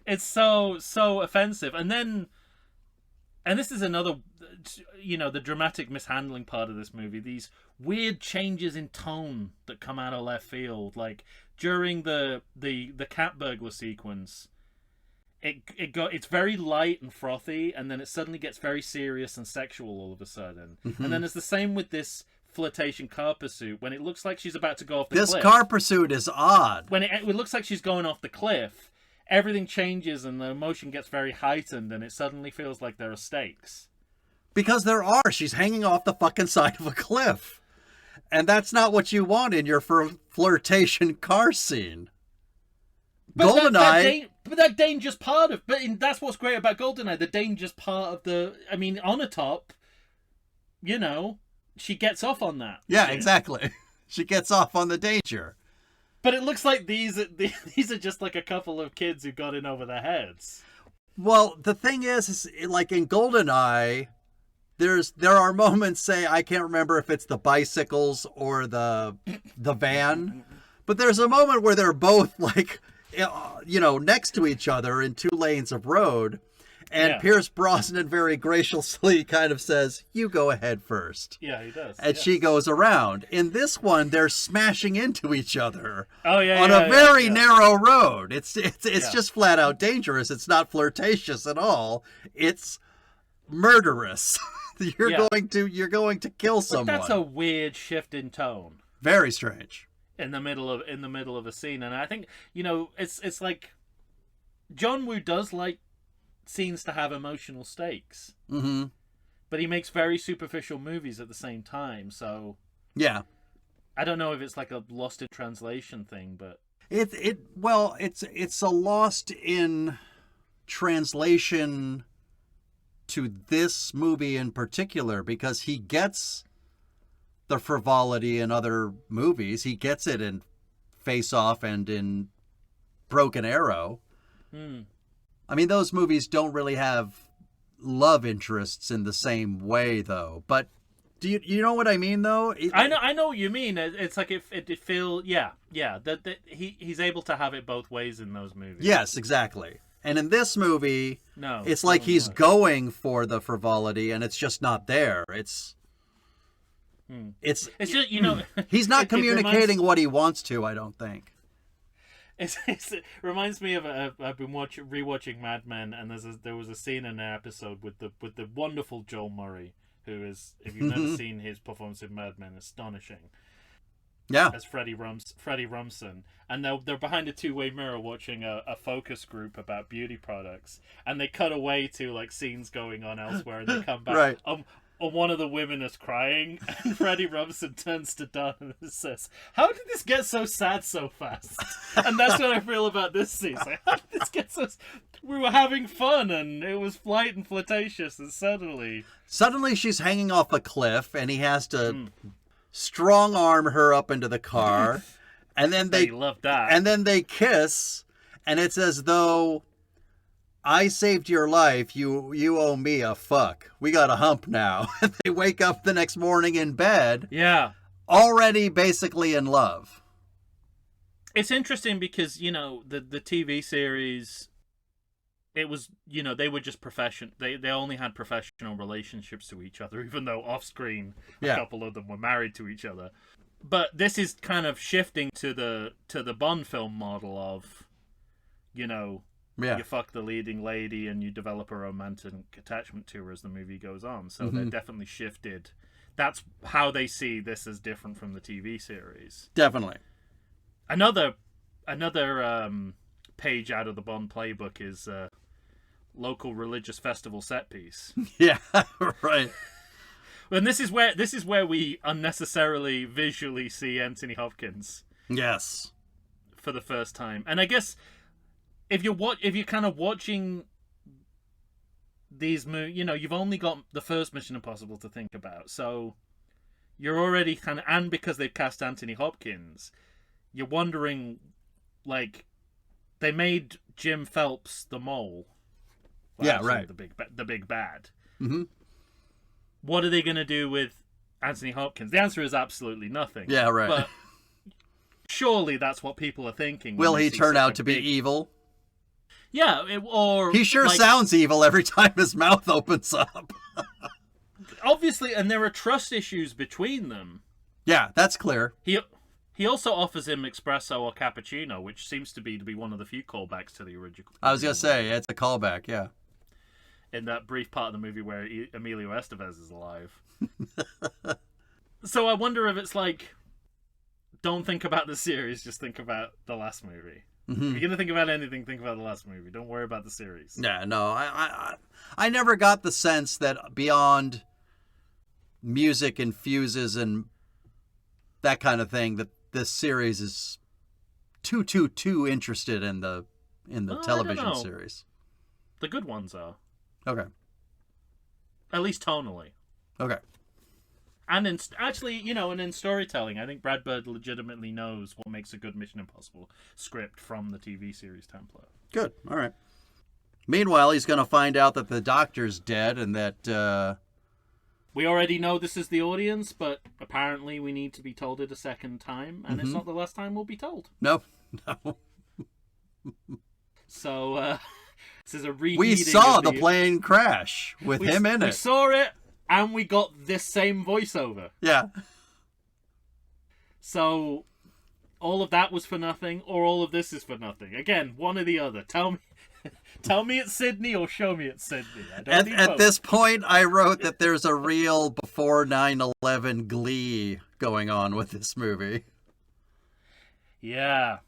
B: It's so offensive. And this is another, the dramatic mishandling part of this movie. These weird changes in tone that come out of left field. Like, during the cat burglar sequence, it's very light and frothy, and then it suddenly gets very serious and sexual all of a sudden. Mm-hmm. And then it's the same with this flirtation car pursuit when it looks like she's about to go off the cliff.
A: This car pursuit is odd.
B: When it looks like she's going off the cliff, everything changes and the emotion gets very heightened, and it suddenly feels like there are stakes.
A: Because there are. She's hanging off the fucking side of a cliff. And that's not what you want in your flirtation car scene.
B: But
A: GoldenEye...
B: that dangerous part of... that's what's great about GoldenEye. The dangerous part of the... I mean, on a top, she gets off on that.
A: Yeah, exactly. She gets off on the danger.
B: But it looks like these are just like a couple of kids who got in over their heads.
A: Well, the thing is like in GoldenEye, there are moments, say, I can't remember if it's the bicycles or the van, but there's a moment where they're both like, next to each other in 2 lanes of road. And Pierce Brosnan very graciously kind of says, you go ahead first.
B: Yeah, he does.
A: And she goes around. In this one, they're smashing into each other
B: on
A: a very narrow road. It's just flat out dangerous. It's not flirtatious at all. It's murderous. You're going to kill someone.
B: But that's a weird shift in tone.
A: Very strange.
B: In the middle of a scene. And I think, it's like John Woo does like scenes to have emotional stakes.
A: Mm-hmm.
B: But he makes very superficial movies at the same time, so...
A: Yeah.
B: I don't know if it's like a lost in translation thing, but
A: it's a lost in translation to this movie in particular, because he gets the frivolity in other movies. He gets it in Face Off and in Broken Arrow. I mean, those movies don't really have love interests in the same way, though. But do you know what I mean, though?
B: I know what you mean. It's like it feel that he's able to have it both ways in those movies.
A: Yes, exactly. And in this movie,
B: no,
A: it's like he's going for the frivolity, and it's just not there. It's just, you know, he's not communicating what he wants to, I don't think.
B: It reminds me of I've been rewatching Mad Men, and there was a scene in an episode with the wonderful Joel Murray, who is, if you've never seen his performance in Mad Men, astonishing.
A: Yeah,
B: as Freddie Rumsen, and they're behind a two-way mirror watching a focus group about beauty products, and they cut away to like scenes going on elsewhere, and they come back.
A: Right.
B: One of the women is crying, and Freddie Rumsen turns to Don and says, "How did this get so sad so fast?" And that's what I feel about this scene. It's like, how did this get so? We were having fun, and it was light and flirtatious, and suddenly
A: she's hanging off a cliff, and he has to strong arm her up into the car, and then they
B: love that,
A: and then they kiss, and it's as though, I saved your life, you owe me a fuck. We got a hump now. And they wake up the next morning in bed, already basically in love.
B: It's interesting because, you know, the TV series, it was, you know, they were just they only had professional relationships to each other, even though off screen a couple of them were married to each other. But this is kind of shifting to the Bond film model of, you know, you fuck the leading lady and you develop a romantic attachment to her as the movie goes on. So they definitely shifted. That's how they see this as different from the TV series.
A: Definitely.
B: Another page out of the Bond playbook is local religious festival set piece.
A: Yeah, right.
B: And this is where we unnecessarily visually see Anthony Hopkins.
A: Yes.
B: For the first time. And I guess if you're kind of watching these movies, you know, you've only got the first Mission Impossible to think about. So you're already kind of, and because they've cast Anthony Hopkins, you're wondering, like, they made Jim Phelps the mole.
A: Well, right.
B: The big bad.
A: Mm-hmm.
B: What are they going to do with Anthony Hopkins? The answer is absolutely nothing.
A: Yeah, right.
B: But surely that's what people are thinking.
A: Will he turn out to be evil?
B: Yeah, or
A: he sure sounds evil every time his mouth opens up.
B: Obviously, and there are trust issues between them.
A: Yeah, that's clear.
B: He also offers him espresso or cappuccino, which seems to be one of the few callbacks to the original.
A: I was gonna say it's a callback, yeah.
B: In that brief part of the movie where Emilio Estevez is alive. So I wonder if it's like, don't think about the series, just think about the last movie. Mm-hmm. If you're gonna think about anything, think about the last movie. Don't worry about the series.
A: Yeah, no, I never got the sense that beyond music and fuses and that kind of thing, that this series is too interested in the television series.
B: The good ones are.
A: Okay.
B: At least tonally.
A: Okay.
B: And in storytelling, I think Brad Bird legitimately knows what makes a good Mission Impossible script from the TV series template.
A: Good. All right. Meanwhile, he's going to find out that the doctor's dead and that...
B: We already know this is the audience, but apparently we need to be told it a second time, and it's not the last time we'll be told.
A: No.
B: So, this is a reheating.
A: We saw the plane crash with him in it.
B: We saw it, and we got this same voiceover.
A: Yeah.
B: So, all of that was for nothing, or all of this is for nothing. Again, one or the other. Tell me it's Sydney or show me it's Sydney.
A: At this point, I wrote that there's a real before 9/11 glee going on with this movie.
B: Yeah.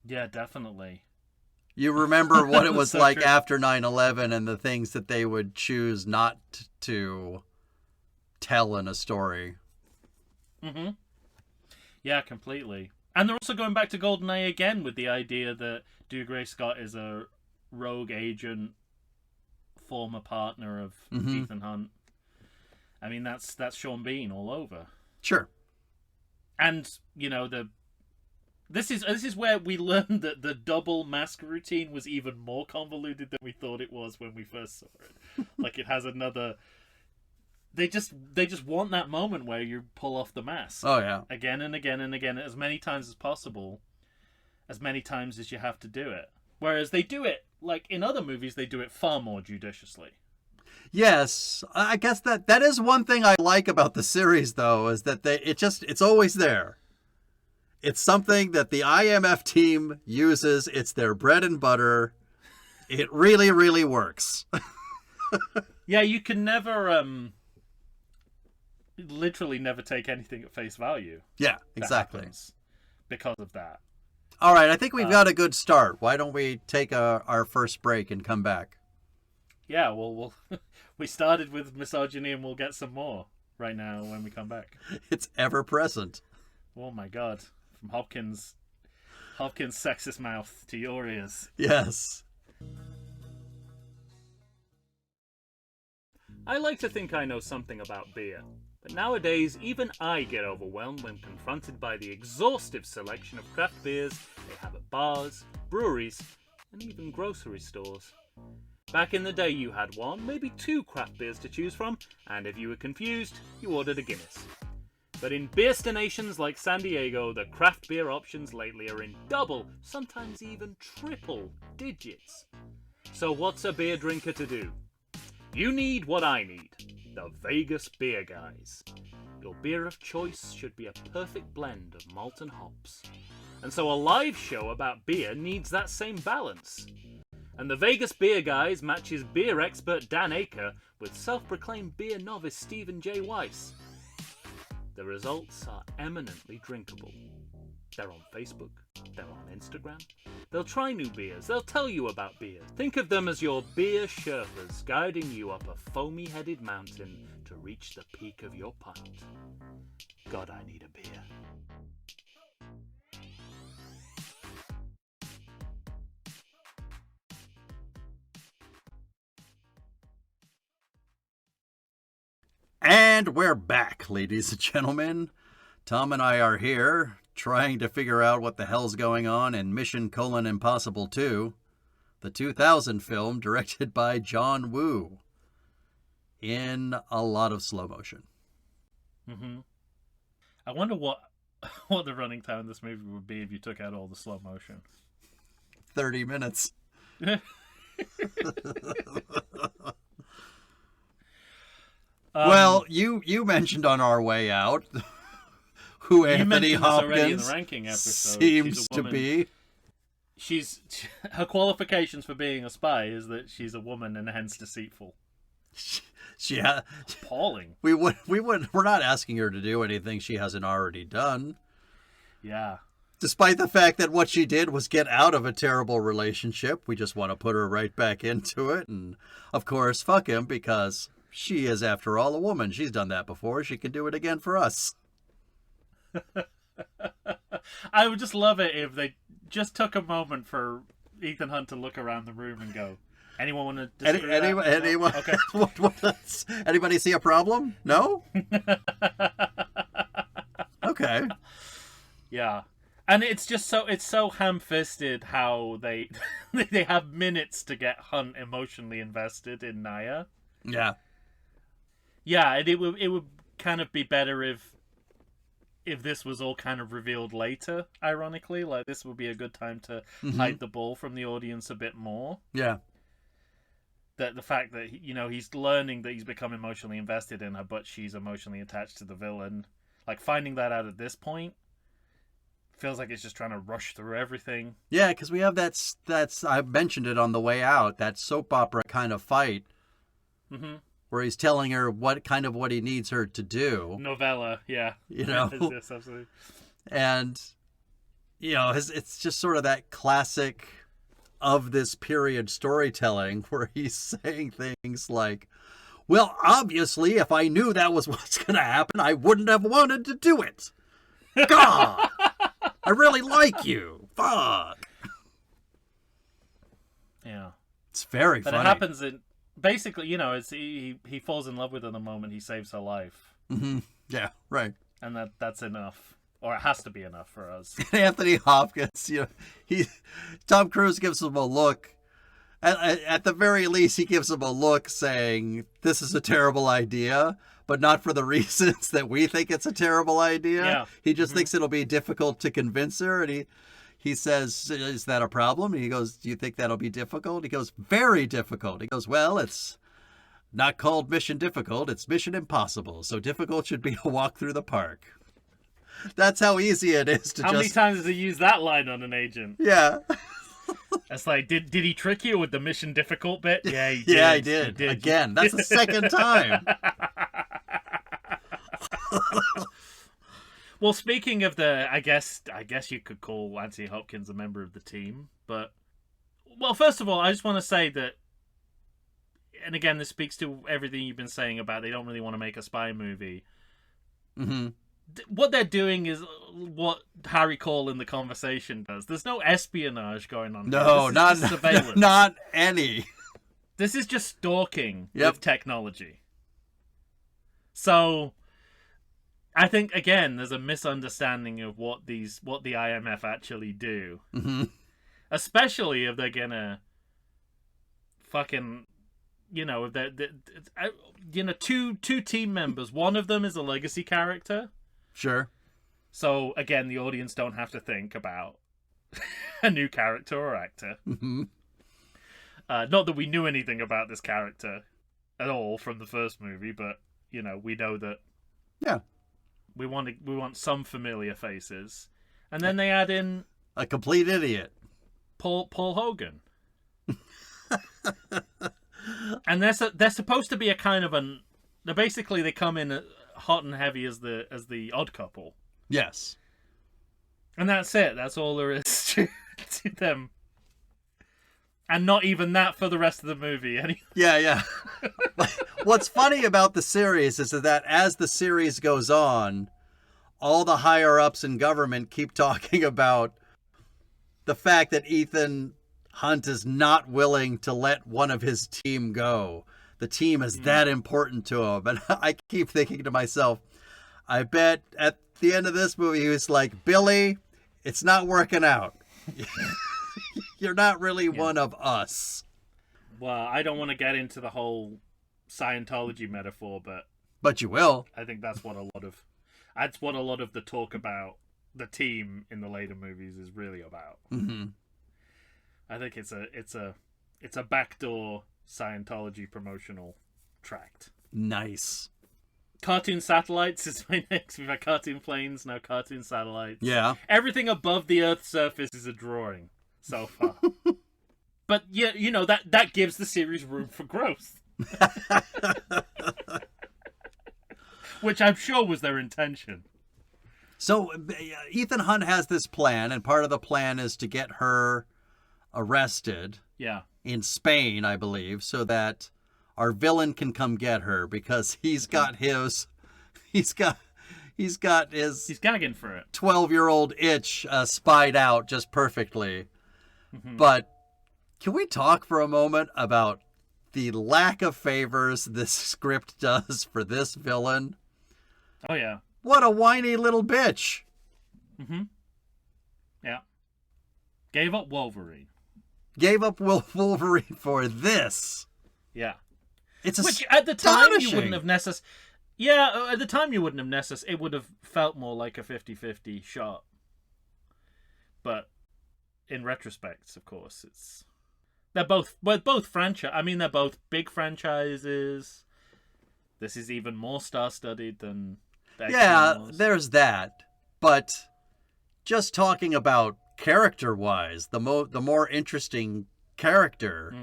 B: Yeah, definitely.
A: You remember what it was so like after 9/11 and the things that they would choose not to tell in a story.
B: Mm-hmm. Yeah, completely. And they're also going back to GoldenEye again with the idea that Dougray Scott is a rogue agent, former partner of Ethan Hunt. I mean, that's Sean Bean all over.
A: Sure.
B: And this is where we learned that the double mask routine was even more convoluted than we thought it was when we first saw it. Like, it has another. They just want that moment where you pull off the mask.
A: Oh yeah.
B: Again and again and again, as many times as possible, as many times as you have to do it. Whereas they do it, like in other movies, they do it far more judiciously.
A: Yes, I guess that is one thing I like about the series, though, is that it's always there. It's something that the IMF team uses. It's their bread and butter. It really, really works.
B: Yeah, you can never, literally never take anything at face value.
A: Yeah, exactly.
B: Because of that.
A: All right, I think we've got a good start. Why don't we take our first break and come back?
B: Yeah, well, we started with misogyny and we'll get some more right now when we come back.
A: It's ever present.
B: Oh my God. From Hopkins' sexist mouth to your ears.
A: Yes.
C: I like to think I know something about beer, but nowadays even I get overwhelmed when confronted by the exhaustive selection of craft beers they have at bars, breweries, and even grocery stores. Back in the day you had one, maybe two craft beers to choose from, and if you were confused, you ordered a Guinness. But in beerstinations like San Diego, the craft beer options lately are in double, sometimes even triple digits. So what's a beer drinker to do? You need what I need, the Vegas Beer Guys. Your beer of choice should be a perfect blend of malt and hops. And so a live show about beer needs that same balance. And the Vegas Beer Guys matches beer expert Dan Aker with self-proclaimed beer novice Stephen J. Weiss. The results are eminently drinkable. They're on Facebook, they're on Instagram. They'll try new beers, they'll tell you about beer. Think of them as your beer Sherpas guiding you up a foamy-headed mountain to reach the peak of your pint. God, I need a beer.
A: And we're back, ladies and gentlemen. Tom and I are here trying to figure out what the hell's going on in Mission: Impossible 2, the 2000 film directed by John Woo, in a lot of slow motion.
B: Mm-hmm. I wonder what the running time of this movie would be if you took out all the slow motion.
A: 30 minutes. Well, you mentioned on our way out who Anthony Hopkins seems to be.
B: Her qualifications for being a spy is that she's a woman and hence deceitful. Appalling.
A: We're not asking her to do anything she hasn't already done.
B: Yeah.
A: Despite the fact that what she did was get out of a terrible relationship, we just want to put her right back into it. And of course, fuck him, because she is, after all, a woman. She's done that before. She can do it again for us.
B: I would just love it if they just took a moment for Ethan Hunt to look around the room and go, anyone want to disagree with that?
A: Anyone?
B: Okay.
A: Anybody see a problem? No? Okay.
B: Yeah. And it's so ham-fisted how they have minutes to get Hunt emotionally invested in Naya.
A: Yeah.
B: Yeah, and it would kind of be better if this was all kind of revealed later, ironically. Like, this would be a good time to hide the ball from the audience a bit more.
A: Yeah.
B: That the fact that, he's learning that he's become emotionally invested in her, but she's emotionally attached to the villain. Like, finding that out at this point feels like it's just trying to rush through everything.
A: Yeah, because we have that's I mentioned it on the way out, that soap opera kind of fight. Mm-hmm. Where he's telling her what he needs her to do.
B: Novella, yeah.
A: Yes,
B: absolutely.
A: And, it's just sort of that classic of this period storytelling where he's saying things like, well, obviously, if I knew that was what's going to happen, I wouldn't have wanted to do it. God, I really like you. Fuck.
B: Yeah.
A: It's very
B: But
A: funny.
B: it happens in basically, you know, it's he falls in love with her the moment he saves her life,
A: Yeah, right.
B: and that's enough, or it has to be enough for us.
A: Anthony Hopkins, you know, Tom Cruise gives him a look. At the very least, he gives him a look saying, "This is a terrible idea," but not for the reasons that we think it's a terrible idea.
B: Yeah.
A: He just thinks it'll be difficult to convince her, and he says, "Is that a problem?" And he goes, "Do you think that'll be difficult?" He goes, "Very difficult." He goes, "Well, it's not called Mission Difficult, it's Mission Impossible. So difficult should be a walk through the park." That's how easy it is to
B: How many times has he used that line on an agent?
A: Yeah.
B: It's like, did he trick you with the mission difficult bit? Yeah, he did.
A: Yeah, he did. Again, that's the second time.
B: Well, speaking of I guess you could call Anthony Hopkins a member of the team, but well, first of all, I just want to say that, and again, this speaks to everything you've been saying about they don't really want to make a spy movie.
A: Mm-hmm.
B: What they're doing is what Harry Cole in The Conversation does. There's no espionage going on.
A: No,
B: here.
A: not
B: surveillance.
A: not any.
B: This is just stalking
A: Yep.
B: with technology. So, I think again, there's a misunderstanding of what the IMF actually do, especially if they're gonna fucking. You know, two team members. One of them is a legacy character.
A: Sure.
B: So, again, the audience don't have to think about a new character or actor. Not that we knew anything about this character at all from the first movie, but, you know, we know that we want some familiar faces. And then they add in...
A: a complete idiot.
B: Paul Hogan. And they're supposed to be a kind of an... Basically, they come in hot and heavy as the odd couple.
A: Yes.
B: And that's it. That's all there is to them. And not even that for the rest of the movie.
A: Yeah. What's funny about the series is that as the series goes on, all the higher-ups in government keep talking about the fact that Ethan Hunt is not willing to let one of his team go. The team is that important to him. And I keep thinking to myself, I bet at the end of this movie, he was like, "Billy, it's not working out. You're not really one of us."
B: Well, I don't want to get into the whole Scientology metaphor,
A: But you will.
B: I think that's what a lot of the talk about the team in the later movies is really about.
A: Mm-hmm.
B: I think it's a backdoor Scientology promotional tract.
A: Nice.
B: Cartoon satellites is my next. We've had cartoon planes, now cartoon satellites.
A: Yeah.
B: Everything above the Earth's surface is a drawing so far. But yeah, you know, that gives the series room for growth. Which I'm sure was their intention.
A: So Ethan Hunt has this plan, and part of the plan is to get her arrested.
B: Yeah.
A: In Spain, I believe, so that our villain can come get her because he's got his He's
B: gagging for it.
A: 12-year-old itch spied out just perfectly.
B: Mm-hmm.
A: But can we talk for a moment about the lack of favors this script does for this villain?
B: Oh, yeah.
A: What a whiny little bitch.
B: Mm-hmm. Yeah. Gave up Wolverine.
A: Gave up Wolverine for this.
B: Yeah.
A: It's
B: Which at the time
A: astonishing.
B: you wouldn't have necessarily... Yeah, at the time you wouldn't have necessarily... It would have felt more like a 50-50 shot. But in retrospect, of course, it's... They're both franchise. I mean, they're both big franchises. This is even more star-studded than...
A: Yeah, there's that. But just talking about character-wise, the more interesting character...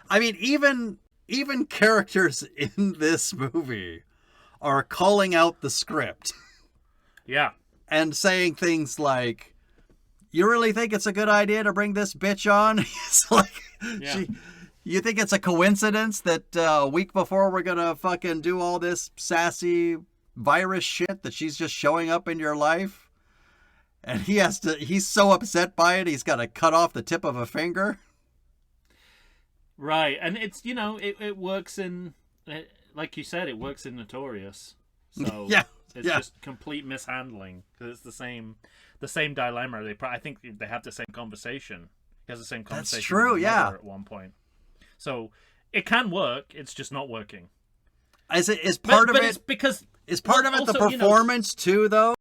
A: I mean, even characters in this movie are calling out the script.
B: Yeah.
A: And saying things like, "You really think it's a good idea to bring this bitch on?" It's like,
B: yeah.
A: You think it's a coincidence that a week before we're going to fucking do all this sassy virus shit that she's just showing up in your life? And he's so upset by it, he's got to cut off the tip of a finger.
B: Right, and it's, it works in, like you said, it works in Notorious. So
A: Yeah.
B: it's just complete mishandling, because it's the same dilemma. I think they have the same conversation. He has the same conversation.
A: That's true,
B: with his
A: yeah.
B: mother at one point. So it can work. It's just not working.
A: Is part of it?
B: It's because
A: is part of it
B: also,
A: the performance too, though?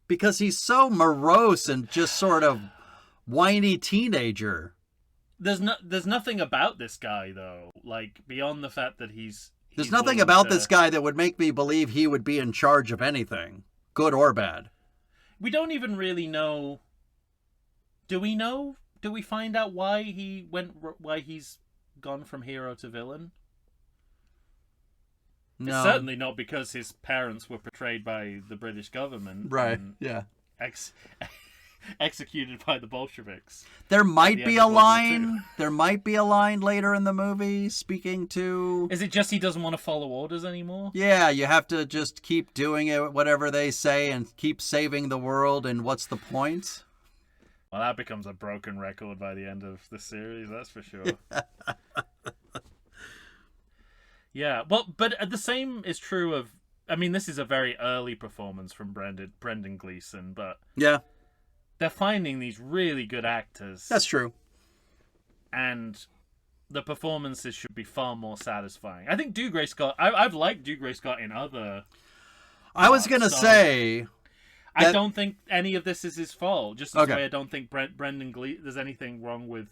A: Because he's so morose and just sort of whiny teenager.
B: There's nothing about this guy though, like beyond the fact that
A: There's nothing about this guy that would make me believe he would be in charge of anything, good or bad.
B: We don't even really know. Do we know? Do we find out why he's gone from hero to villain?
A: No.
B: It's certainly not because his parents were portrayed by the British government.
A: Right,
B: and
A: yeah.
B: Executed by the Bolsheviks.
A: There might be a line. There might be a line later in the movie speaking to...
B: Is it just he doesn't want to follow orders anymore?
A: Yeah, you have to just keep doing it, whatever they say, and keep saving the world, and what's the point?
B: Well, that becomes a broken record by the end of the series, that's for sure. Yeah, well, but the same is true of... I mean, this is a very early performance from Brendan Gleeson, but...
A: Yeah.
B: They're finding these really good actors.
A: That's true.
B: And the performances should be far more satisfying. I think Dougray Scott... I've liked Dougray Scott in other...
A: I was going to say...
B: I don't think any of this is his fault. Just the
A: Okay.
B: way I don't think Brendan Gleeson... There's anything wrong with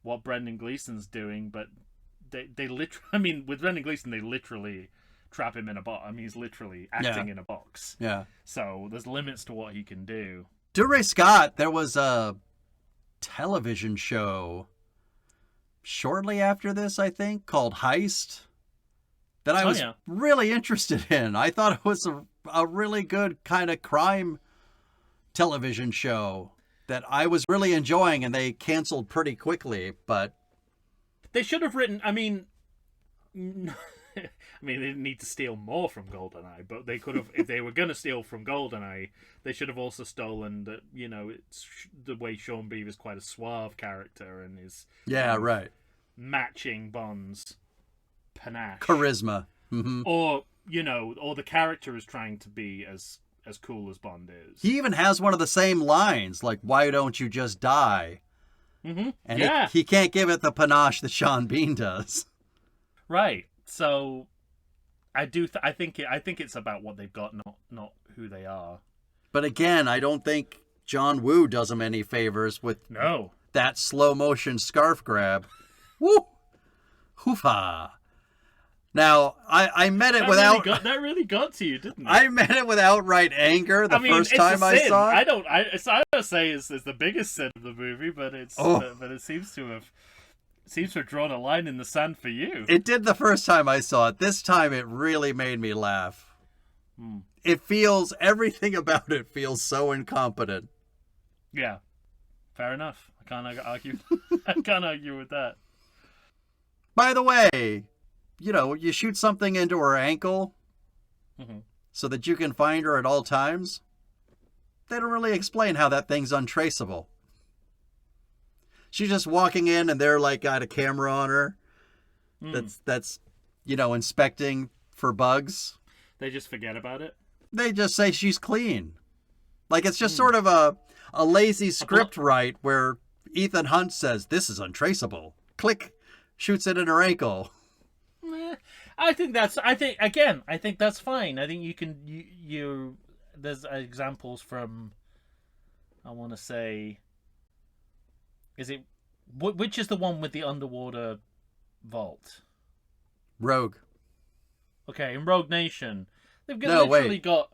B: what Brendan Gleeson's doing, but they literally... I mean, with Brendan Gleeson, they literally trap him in a box. I mean, he's literally acting in a box.
A: Yeah.
B: So there's limits to what he can do.
A: Dougray Scott, there was a television show shortly after this, I think, called Heist, that I was really interested in. I thought it was a really good kind of crime television show that I was really enjoying, and they canceled pretty quickly, but...
B: They should have written... I mean, they didn't need to steal more from GoldenEye, but they could have, if they were going to steal from GoldenEye, they should have also stolen that, it's the way Sean Beaver is quite a suave character and his
A: right,
B: matching Bond's panache.
A: Charisma. Mm-hmm.
B: Or, or the character is trying to be as cool as Bond is.
A: He even has one of the same lines, like, why don't you just die?
B: Mm-hmm.
A: And he can't give it the panache that Sean Bean does.
B: Right. So I think it's about what they've got, not who they are.
A: But again, I don't think John Woo does him any favors with that slow motion scarf grab. Woo! Hoofa! Now, I meant it without...
B: that really got to you, didn't it?
A: I meant it with outright anger first time I saw it.
B: I don't say it's the biggest sin of the movie, but but it seems to have drawn a line in the sand for you.
A: It did the first time I saw it. This time it really made me laugh. Everything about it feels so incompetent.
B: Yeah, fair enough. I can't argue. I can't argue with that.
A: By the way, you shoot something into her ankle so that you can find her at all times. They don't really explain how that thing's untraceable. She's just walking in and they're like got a camera on her that's inspecting for bugs.
B: They just forget about it.
A: They just say she's clean. Like it's just sort of a lazy script write where Ethan Hunt says this is untraceable. Click, shoots it in her ankle.
B: I think that's fine. I think you can there's examples from, I want to say, which is the one with the underwater vault?
A: Rogue.
B: Okay, in Rogue Nation, got...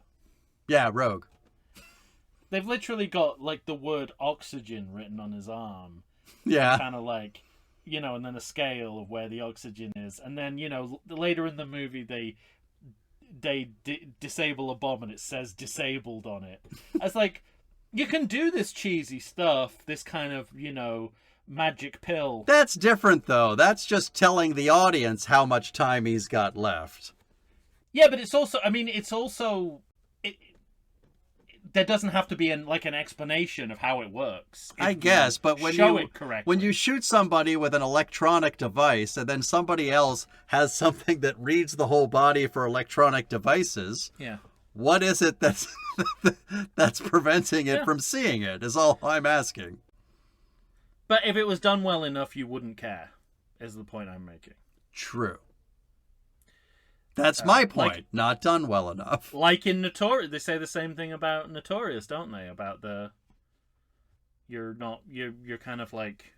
A: Yeah, Rogue.
B: They've literally got, like, the word oxygen written on his arm.
A: Yeah.
B: Kind of like, and then a scale of where the oxygen is. And then, later in the movie, they disable a bomb and it says disabled on it. It's like, you can do this cheesy stuff, this kind of, magic pill.
A: That's different, though. That's just telling the audience how much time he's got left.
B: Yeah, but it's also, there doesn't have to be an explanation of how it works.
A: I guess, but when
B: show
A: you
B: it correctly.
A: when you shoot somebody with an electronic device and then somebody else has something that reads the whole body for electronic devices,
B: yeah.
A: what is it that's that's preventing it from seeing it? Is all I'm asking.
B: But if it was done well enough, you wouldn't care. Is the point I'm making.
A: True. That's my point. Not done well enough.
B: Like in Notorious, they say the same thing about Notorious, don't they? About you're kind of like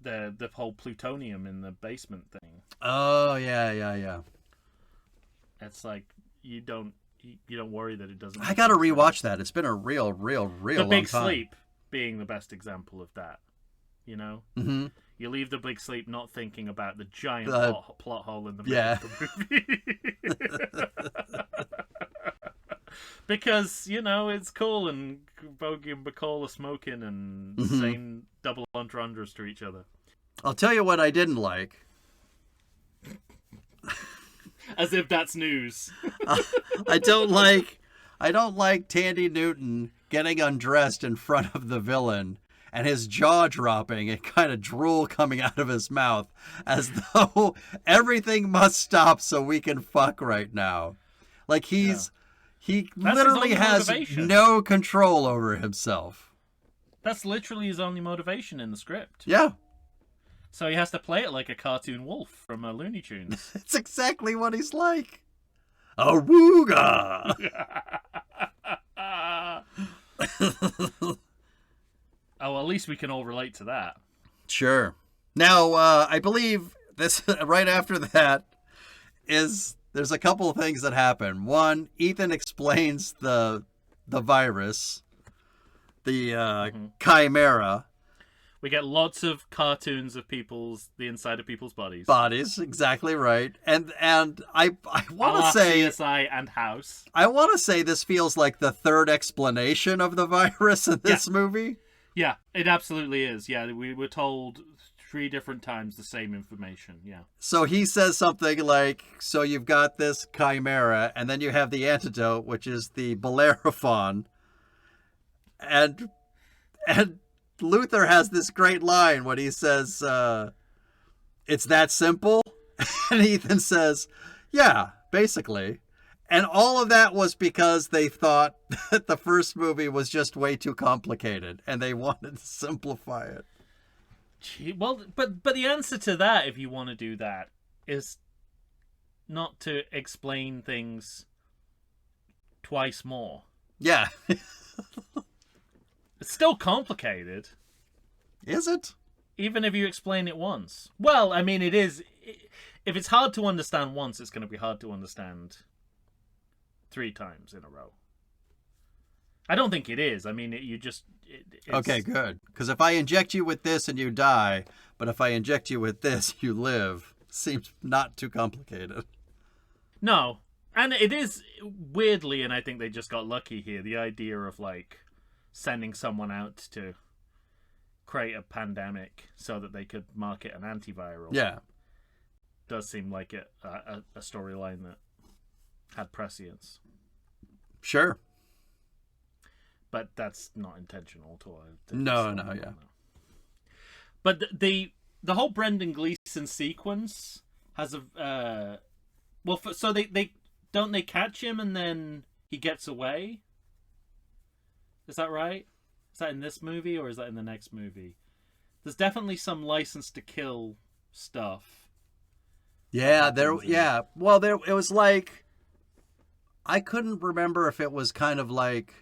B: the whole plutonium in the basement thing.
A: Oh yeah.
B: It's like you don't worry that it doesn't.
A: I gotta rewatch that. It's been a real
B: The
A: long
B: Big
A: time.
B: Sleep being the best example of that. You know.
A: Mm-hmm.
B: You leave The Big Sleep not thinking about the giant plot hole in the middle of the movie. Because, it's cool and Bogey and Bacall are smoking and saying double entendres to each other.
A: I'll tell you what I didn't like.
B: As if that's news.
A: I don't like Tandy Newton getting undressed in front of the villain and his jaw dropping and kind of drool coming out of his mouth as though everything must stop so we can fuck right now. Like he literally has
B: motivation.
A: no control over himself.
B: That's literally his only motivation in the script.
A: Yeah.
B: So he has to play it like a cartoon wolf from Looney Tunes.
A: It's exactly what he's like. Aruga!
B: Oh, at least we can all relate to that.
A: Sure. Now, I believe this right after that there's a couple of things that happen. One, Ethan explains the virus, the chimera.
B: We get lots of cartoons of the inside of people's bodies.
A: Bodies, exactly right. And I want to say
B: CSI and House.
A: I want to say this feels like the third explanation of the virus in this movie.
B: Yeah, it absolutely is. Yeah, we were told 3 different times the same information. Yeah.
A: So he says something like, so you've got this chimera, and then you have the antidote, which is the Bellerophon. And Luther has this great line when he says, it's that simple? And Ethan says, yeah, basically. And all of that was because they thought that the first movie was just way too complicated, and they wanted to simplify it.
B: Gee, well, but the answer to that, if you want to do that, is not to explain things twice more.
A: Yeah.
B: It's still complicated.
A: Is it?
B: Even if you explain it once. Well, I mean, it is. If it's hard to understand once, it's going to be hard to understand 3 times in a row. I don't think it is. I mean, it's...
A: Okay, good. Because if I inject you with this and you die, but if I inject you with this, you live, seems not too complicated.
B: No. And it is, weirdly, and I think they just got lucky here, the idea of, sending someone out to create a pandemic so that they could market an antiviral.
A: Yeah.
B: Does seem like a storyline that had prescience.
A: Sure.
B: But that's not intentional at all.
A: No, yeah.
B: But the whole Brendan Gleeson sequence has a so they don't they catch him and then he gets away? Is that right? Is that in this movie or is that in the next movie? There's definitely some License to Kill stuff.
A: Yeah, yeah. Well, it was like, I couldn't remember if it was kind of like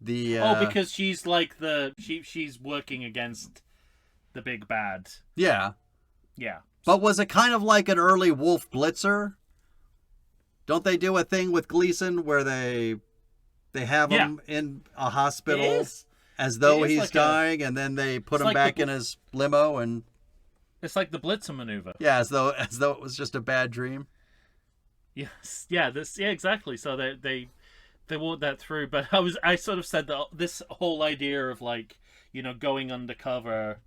A: the
B: because she's like she's working against the big bad.
A: Yeah.
B: Yeah.
A: But was it kind of like an early Wolf Blitzer? Don't they do a thing with Gleason where they have him in a hospital as though he's like dying, and then they put him back in his limo, and
B: it's like the Blitzer maneuver.
A: Yeah, as though it was just a bad dream.
B: Yes. Yeah. Exactly. So they walked that through, but I sort of said that this whole idea of going undercover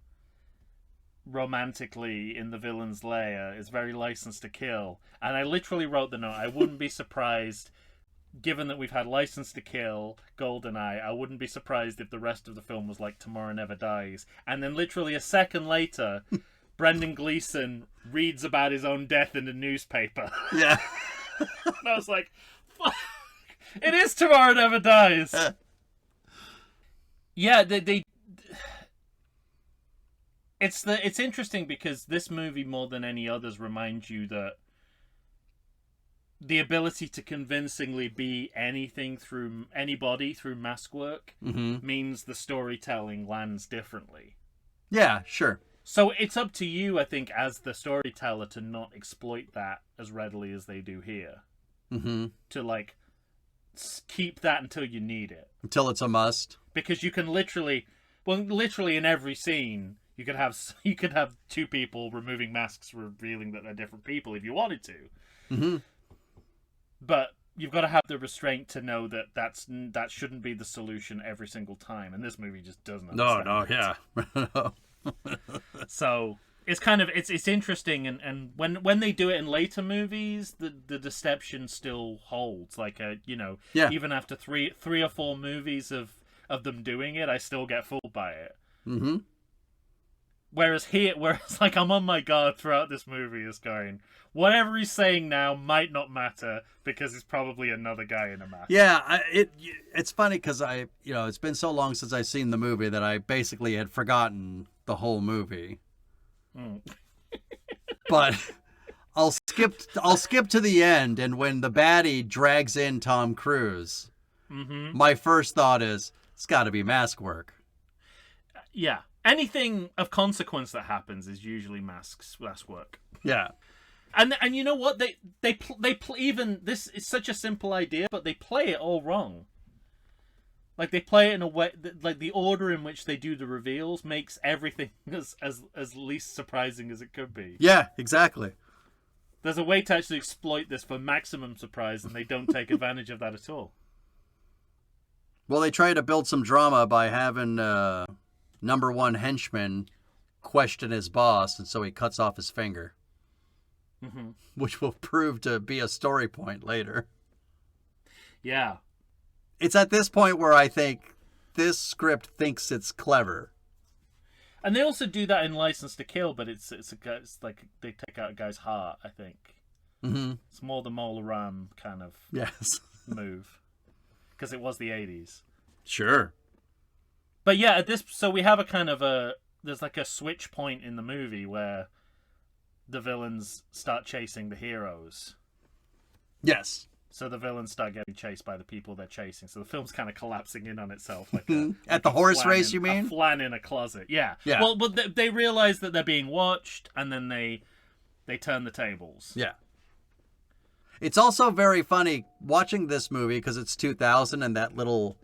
B: romantically in the villain's lair is very License to Kill, and I literally wrote the note. I wouldn't be surprised given that we've had License to Kill, GoldenEye, I wouldn't be surprised if the rest of the film was like Tomorrow Never Dies. And then literally a second later, Brendan Gleeson reads about his own death in the newspaper.
A: Yeah.
B: And I was like, fuck, it is Tomorrow Never Dies. Yeah, it's interesting because this movie, more than any others, reminds you that the ability to convincingly be anything through anybody through mask work means the storytelling lands differently.
A: Yeah, sure.
B: So it's up to you, I think, as the storyteller, to not exploit that as readily as they do here. To like keep that until you need it,
A: until it's a must.
B: Because you can literally in every scene, you could have two people removing masks, revealing that they're different people if you wanted to. But you've got to have the restraint to know that that shouldn't be the solution every single time, and this movie just doesn't.
A: Yeah.
B: So it's kind of it's interesting, and when they do it in later movies, the deception still holds. Like even after three or four movies of them doing it, I still get fooled by it. Whereas like I'm on my guard throughout this movie, is going, whatever he's saying now might not matter because it's probably another guy in a mask.
A: Yeah, it's funny because it's been so long since I've seen the movie that I basically had forgotten the whole movie. But I'll skip to the end, and when the baddie drags in Tom Cruise, my first thought is it's got to be mask work.
B: Yeah. Anything of consequence that happens is usually mask work.
A: Yeah.
B: And you know what, they even this is such a simple idea, but they play it all wrong. Like they play it in a way that, like, the order in which they do the reveals makes everything as least surprising as it could be.
A: Yeah, exactly.
B: There's a way to actually exploit this for maximum surprise, and they don't take advantage of that at all.
A: Well, they try to build some drama by having number one henchman question his boss, and so he cuts off his finger. Which will prove to be a story point later.
B: Yeah.
A: It's at this point where I think this script thinks it's clever.
B: And they also do that in License to Kill, but it's like they take out a guy's heart, I think. It's more the Mola Ram kind of move. Because it was the 80s.
A: Sure.
B: But yeah, so we have a kind of there's like a switch point in the movie where the villains start chasing the heroes.
A: Yes.
B: So the villains start getting chased by the people they're chasing. So the film's kind of collapsing in on itself. Like
A: at the horse race, you mean?
B: A flan in a closet. Yeah.
A: Yeah.
B: Well, but they realize that they're being watched, and then they turn the tables.
A: Yeah. It's also very funny watching this movie because it's 2000 and that little,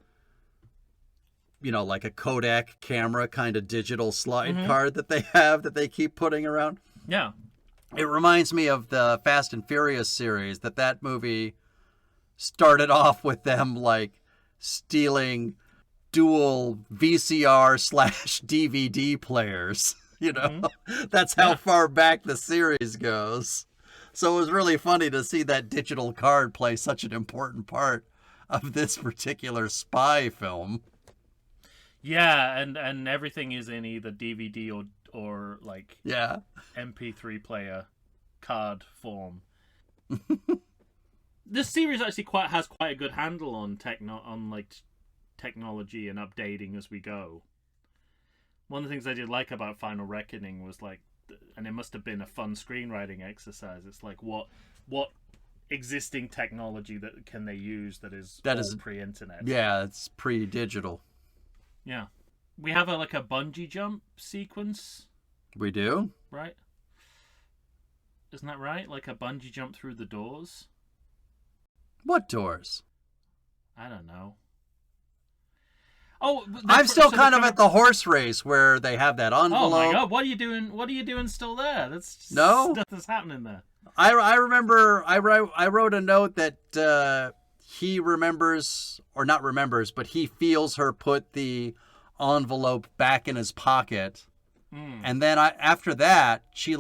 A: like a Kodak camera kind of digital slide card that they have that they keep putting around.
B: Yeah.
A: It reminds me of the Fast and Furious series, that movie started off with them like stealing dual VCR/DVD players. That's how far back the series goes. So it was really funny to see that digital card play such an important part of this particular spy film.
B: Yeah, and everything is in either DVD or like MP3 player card form. This series actually has quite a good handle on technology and updating as we go. One of the things I did like about Final Reckoning was and it must have been a fun screenwriting exercise. It's like what existing technology that can they use that is pre-internet.
A: Yeah, it's pre-digital.
B: Yeah. We have a bungee jump sequence.
A: We do?
B: Right? Isn't that right? Like a bungee jump through the doors?
A: What doors?
B: I don't know. Oh,
A: I'm still kind of at the horse race where they have that envelope.
B: Oh my god, what are you doing? What are you doing still there? That's just
A: no
B: stuff that's happening there.
A: I remember I wrote a note that he remembers, or not remembers, but he feels her put the envelope back in his pocket, and then after that she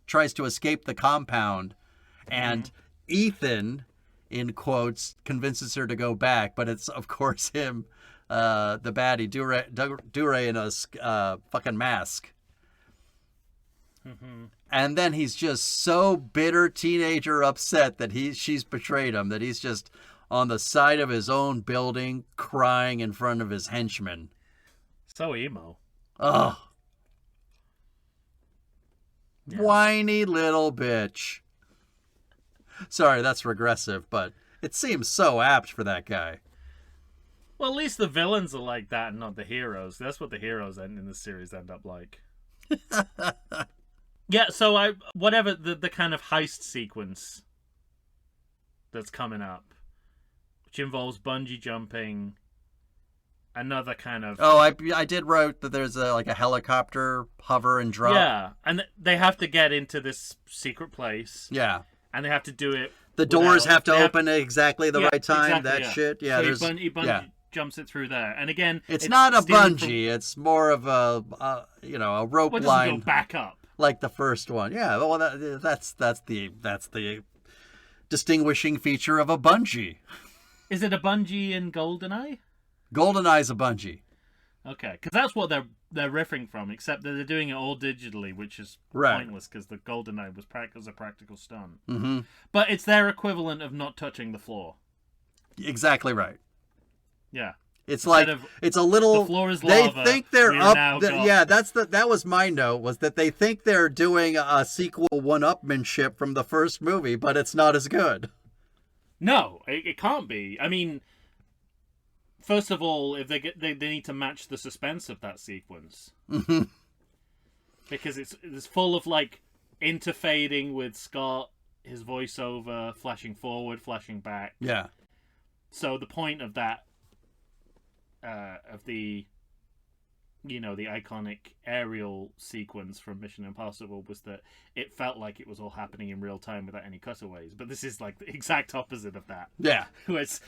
A: tries to escape the compound, and Ethan in quotes, convinces her to go back, but it's of course him, the baddie, Dure in a fucking mask.
B: Mm-hmm.
A: And then he's just so bitter, teenager upset that she's betrayed him, that he's just on the side of his own building crying in front of his henchmen.
B: So emo.
A: Ugh.
B: Yeah.
A: Whiny little bitch. Sorry, that's regressive, but it seems so apt for that guy.
B: Well, at least the villains are like that and not the heroes. That's what the heroes in the series end up like. Yeah, so whatever the kind of heist sequence that's coming up, which involves bungee jumping, another kind of...
A: Oh, I did wrote that there's a helicopter hover and drop.
B: Yeah, and they have to get into this secret place.
A: Yeah.
B: And they have to do it.
A: The doors have to open at exactly the right time.
B: Exactly,
A: that shit. Yeah,
B: so he bungee jumps it through there, and again,
A: it's not a bungee. It's more of a rope
B: well, it
A: line.
B: Go back up
A: like the first one. Yeah. Well, that's the distinguishing feature of a bungee.
B: Is it a bungee in GoldenEye?
A: GoldenEye's a bungee.
B: Okay, because that's what they're riffing from, except that they're doing it all digitally, which is pointless because the GoldenEye was a practical stunt.
A: Mm-hmm.
B: But it's their equivalent of not touching the floor.
A: Exactly right.
B: Yeah.
A: It's like it's a little.
B: The floor is lava.
A: They think they're up. That was my note. Was that they think they're doing a sequel one-upmanship from the first movie, but it's not as good.
B: No, it can't be. I mean, first of all, if they need to match the suspense of that sequence, because it's full of like interfading with Scott, his voiceover, flashing forward, flashing back.
A: Yeah.
B: So the point of that, of the iconic aerial sequence from Mission Impossible was that it felt like it was all happening in real time without any cutaways. But this is like the exact opposite of that.
A: Yeah.
B: It's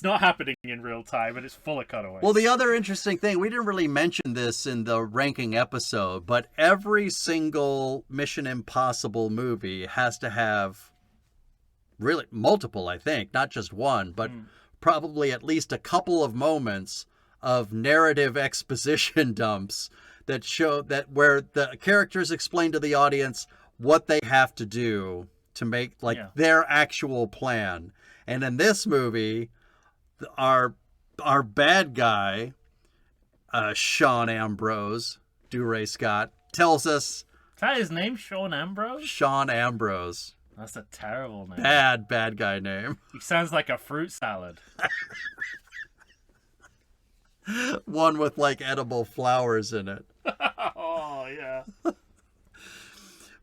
B: not happening in real time, and it's full of cutaways.
A: Well, the other interesting thing, we didn't really mention this in the ranking episode, but every single Mission Impossible movie has to have really multiple, I think, not just one, but probably at least a couple of moments of narrative exposition dumps that show that where the characters explain to the audience what they have to do to make their actual plan. And in this movie, our bad guy, Sean Ambrose, Dure Scott, tells us...
B: Is that his name, Sean Ambrose?
A: Sean Ambrose.
B: That's a terrible name.
A: Bad guy name.
B: He sounds like a fruit salad.
A: One with like edible flowers in it.
B: Oh, yeah.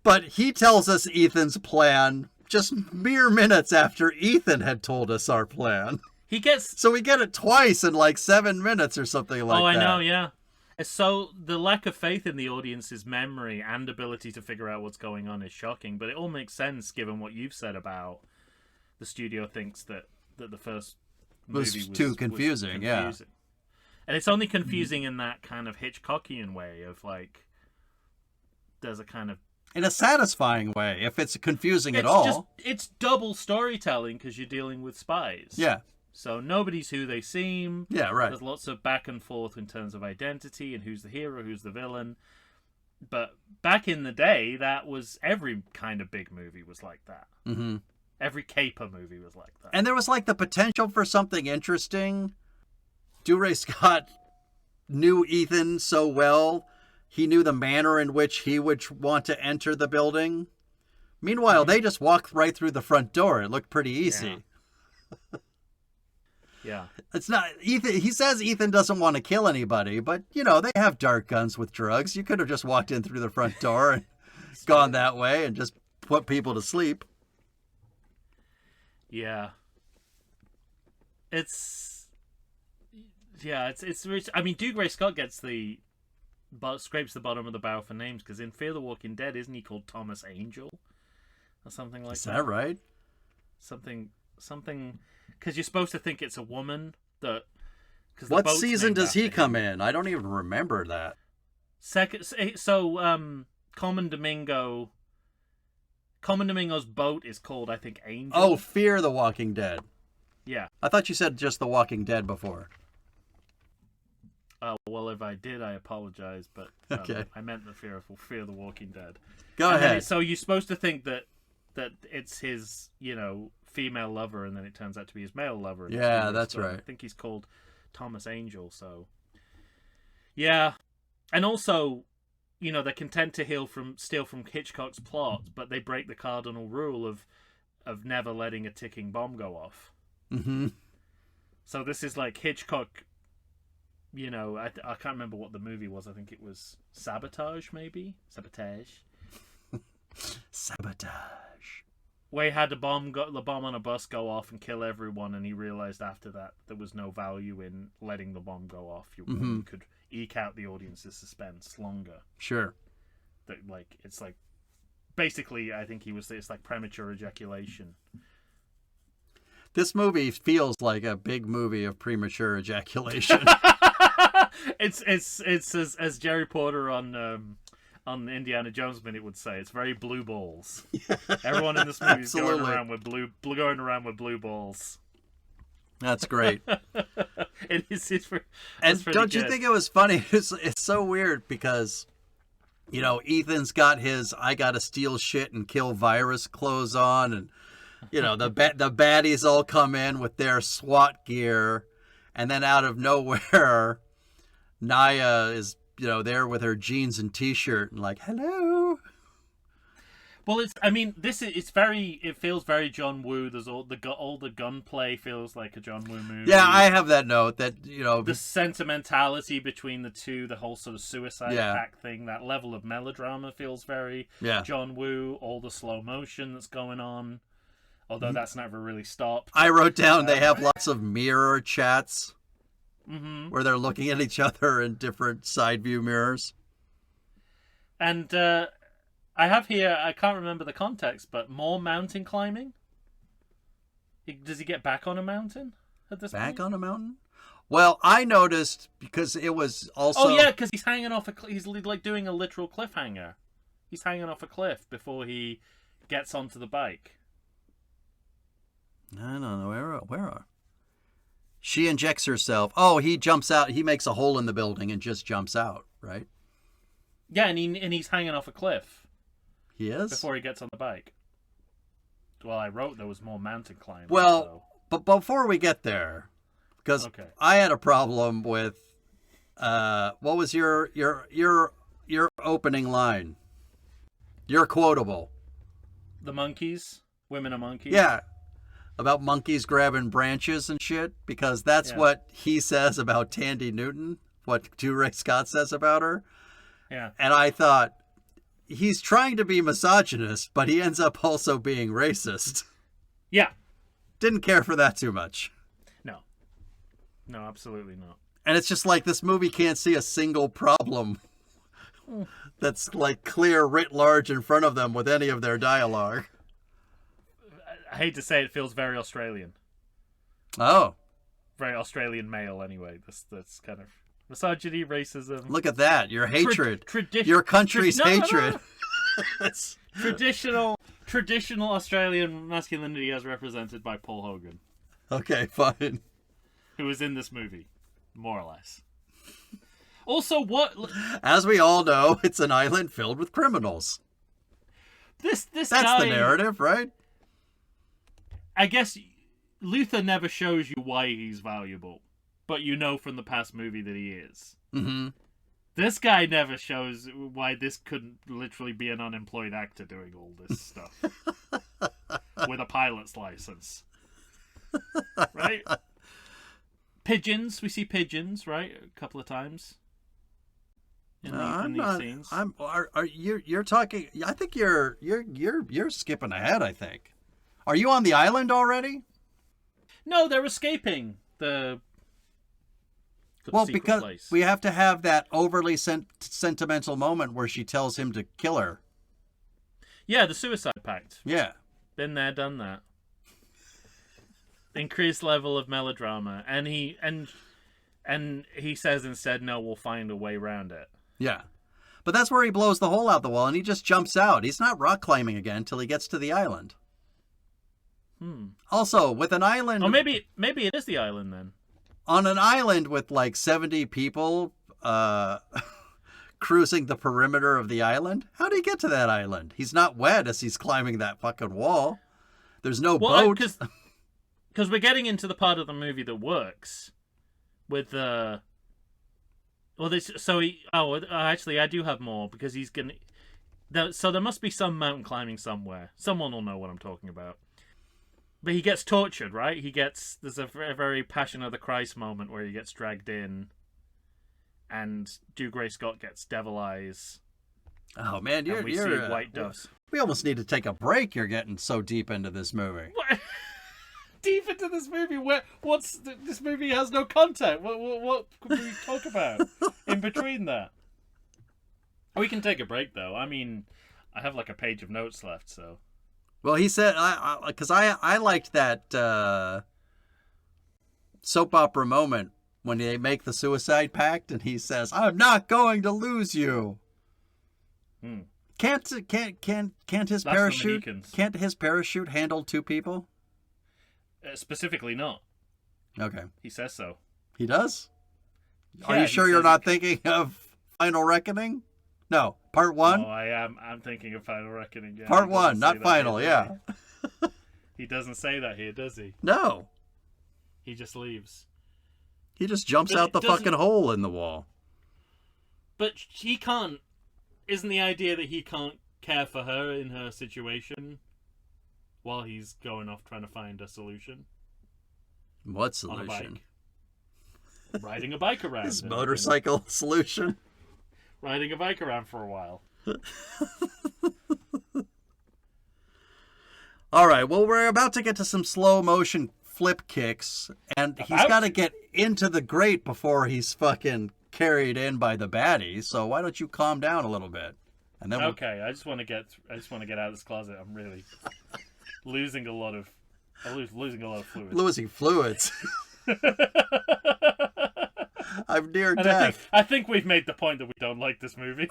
A: But he tells us Ethan's plan just mere minutes after Ethan had told us our plan. So we get it twice in like 7 minutes or something like that.
B: Oh, I know, yeah. So the lack of faith in the audience's memory and ability to figure out what's going on is shocking, but it all makes sense given what you've said about the studio thinks that the first movie was
A: too confusing, yeah.
B: And it's only confusing in that kind of Hitchcockian way of like, there's a kind of...
A: In a satisfying way, if it's confusing at all.
B: It's double storytelling because you're dealing with spies.
A: Yeah.
B: So nobody's who they seem.
A: Yeah, right.
B: There's lots of back and forth in terms of identity and who's the hero, who's the villain. But back in the day, that was every kind of big movie was like that.
A: Mm-hmm.
B: Every caper movie was like that.
A: And there was like the potential for something interesting. Dure Scott knew Ethan so well. He knew the manner in which he would want to enter the building. Meanwhile, they just walked right through the front door. It looked pretty easy.
B: Yeah.
A: It's not Ethan. He says Ethan doesn't want to kill anybody, but they have dart guns with drugs. You could have just walked in through the front door and gone that way and just put people to sleep.
B: Yeah. I mean, Dure Scott scrapes the bottom of the barrel for names because in Fear the Walking Dead, isn't he called Thomas Angel or something like that?
A: Is that right?
B: Something, because you're supposed to think it's a woman that.
A: What season does he come in? I don't even remember that.
B: Common Common Domingo's boat is called, I think, Angel.
A: Oh, Fear the Walking Dead.
B: Yeah.
A: I thought you said just The Walking Dead before.
B: Well, if I did, I apologize, but
A: Okay.
B: I meant the Fear the Walking Dead.
A: Go ahead.
B: So you're supposed to think that it's his, female lover, and then it turns out to be his male lover.
A: Yeah, that's right.
B: I think he's called Thomas Angel, so... Yeah. And also, they're content to steal from Hitchcock's plot, but they break the cardinal rule of never letting a ticking bomb go off.
A: Mm-hmm.
B: So this is like Hitchcock... I can't remember what the movie was. I think it was Sabotage, maybe? Sabotage. Where he had the bomb on a bus go off and kill everyone, and he realized after that there was no value in letting the bomb go off. You could eke out the audience's suspense longer.
A: Sure.
B: That it's basically, I think it's like premature ejaculation.
A: This movie feels like a big movie of premature ejaculation.
B: It's as Jerry Porter on Indiana Jones Minute would say, it's very blue balls. Everyone in this movie is going around with blue balls.
A: That's great.
B: It's
A: and don't you
B: good.
A: think it was funny? It's so weird because, Ethan's got his I gotta steal shit and kill virus clothes on, and the baddies all come in with their SWAT gear, and then out of nowhere, Naya is there with her jeans and t-shirt and like, hello.
B: Well, it feels very John Woo. There's all the gunplay feels like a John Woo movie.
A: Yeah, I have that note that
B: the sentimentality between the two, the whole sort of suicide pact thing, that level of melodrama feels very John Woo. All the slow motion that's going on, although that's never really stopped.
A: I wrote down they have lots of mirror chats. Mm-hmm. Where they're looking at each other in different side view mirrors.
B: And I have here, I can't remember the context, but more mountain climbing? Does he get back on a mountain at this point?
A: Back on a mountain? Well, I noticed because it was also...
B: Oh, yeah, because he's hanging off he's like doing a literal cliffhanger. He's hanging off a cliff before he gets onto the bike.
A: I don't know. Where are... She injects herself. Oh, he jumps out. He makes a hole in the building and just jumps out, right?
B: Yeah, and he's hanging off a cliff.
A: He is?
B: Before he gets on the bike. Well, I wrote there was more mountain climbing.
A: Well, but before we get there, because I had a problem with what was your opening line? Your quotable.
B: The monkeys? Women are monkeys?
A: Yeah. About monkeys grabbing branches and shit, because that's what he says about Tandy Newton, what Ray Scott says about her.
B: Yeah.
A: And I thought, he's trying to be misogynist, but he ends up also being racist.
B: Yeah.
A: Didn't care for that too much.
B: No. No, absolutely not.
A: And it's just like this movie can't see a single problem that's like clear writ large in front of them with any of their dialogue.
B: I hate to say it feels very Australian.
A: Oh.
B: Very Australian male, anyway. That's kind of misogyny, racism.
A: Look at that. Your hatred. Your country's hatred.
B: No. Traditional Australian masculinity as represented by Paul Hogan.
A: Okay, fine.
B: Who is in this movie, more or less. Also, what...
A: As we all know, it's an island filled with criminals.
B: That's
A: the narrative, right?
B: I guess Luther never shows you why he's valuable, but you know from the past movie that he is.
A: Mm-hmm.
B: This guy never shows why this couldn't literally be an unemployed actor doing all this stuff with a pilot's license. Right? Pigeons. We see pigeons, right? A couple of times. In these scenes.
A: You're talking... I think you're skipping ahead, I think. Are you on the island already?
B: No, they're escaping the
A: because
B: place.
A: We have to have that overly sentimental moment where she tells him to kill her.
B: Yeah, the suicide pact.
A: Yeah.
B: Been there, done that. Increased level of melodrama. And he says instead, no, we'll find a way around it.
A: Yeah. But that's where he blows the hole out the wall, and he just jumps out. He's not rock climbing again until he gets to the island. Also, with an island...
B: Oh, maybe it is the island, then.
A: On an island with, 70 people cruising the perimeter of the island, how did he get to that island? He's not wet as he's climbing that fucking wall. There's no boat.
B: Because we're getting into the part of the movie that works. With actually, I do have more because he's gonna. So there must be some mountain climbing somewhere. Someone will know what I'm talking about. But he gets tortured, right? There's a very Passion of the Christ moment where he gets dragged in, and Dougray Scott gets devil eyes.
A: Oh man, you're
B: white doves.
A: We almost need to take a break. You're getting so deep into this movie.
B: What? Deep into this movie? This movie has no content. What could we talk about in between that? We can take a break though. I mean, I have a page of notes left, so.
A: Well, he said, because I liked that soap opera moment when they make the suicide pact, and he says, "I'm not going to lose you." Can't his parachute handle two people?
B: Specifically, not.
A: Okay.
B: He says so.
A: He does?
B: Yeah,
A: Are you sure you're not thinking of Final Reckoning? No, part 1?
B: Oh, I am. I'm thinking of Final Reckoning. Yeah,
A: part 1, not Final, yeah.
B: He doesn't say that here, does he?
A: No.
B: He just leaves.
A: He just jumps out the fucking hole in the wall.
B: But he can't... Isn't the idea that he can't care for her in her situation while he's going off trying to find a solution?
A: What solution?
B: On a bike. Riding a bike around.
A: His motorcycle solution?
B: Riding a bike around for a while.
A: All right, well, we're about to get to some slow motion flip kicks, and he's got to get into the grate before he's fucking carried in by the baddie. So why don't you calm down a little bit? And then
B: okay, I just want to get out of this closet. I'm really losing a lot of fluids.
A: Losing fluids. I'm near death.
B: I think we've made the point that we don't like this movie.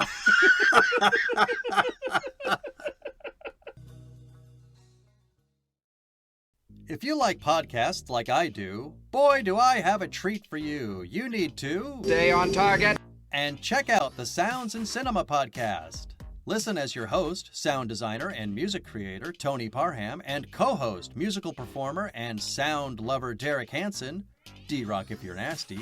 A: If you like podcasts like I do, boy, do I have a treat for you. You need to
D: stay on target
A: and check out the Sounds in Cinema podcast. Listen as your host, sound designer and music creator Tony Parham, and co-host, musical performer and sound lover Derek Hansen, D-Rock if you're nasty,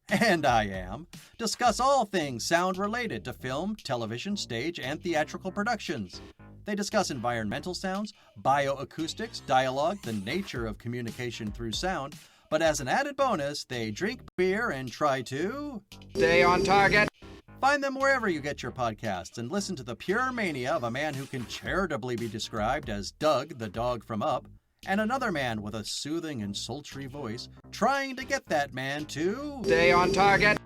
A: and I am, discuss all things sound related to film, television, stage, and theatrical productions. They discuss environmental sounds, bioacoustics, dialogue, the nature of communication through sound, but as an added bonus, they drink beer and try to
D: stay on target.
A: Find them wherever you get your podcasts and listen to the pure mania of a man who can charitably be described as Doug, the dog from Up, and another man with a soothing and sultry voice trying to get that man to
D: stay on target.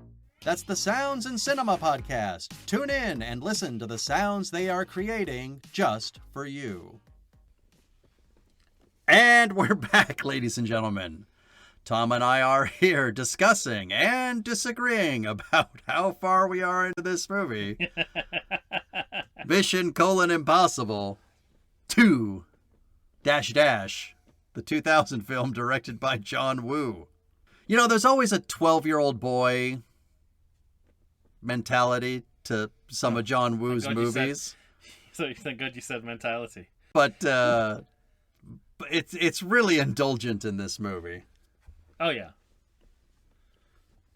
A: That's the Sounds in Cinema podcast. Tune in and listen to the sounds they are creating just for you. And we're back, ladies and gentlemen. Tom and I are here discussing and disagreeing about how far we are into this movie. Mission: Impossible 2 -- the 2000 film directed by John Woo. You know, there's always a 12-year-old boy mentality to some of John Woo's movies.
B: Thank God you said mentality.
A: But it's really indulgent in this movie.
B: Oh yeah.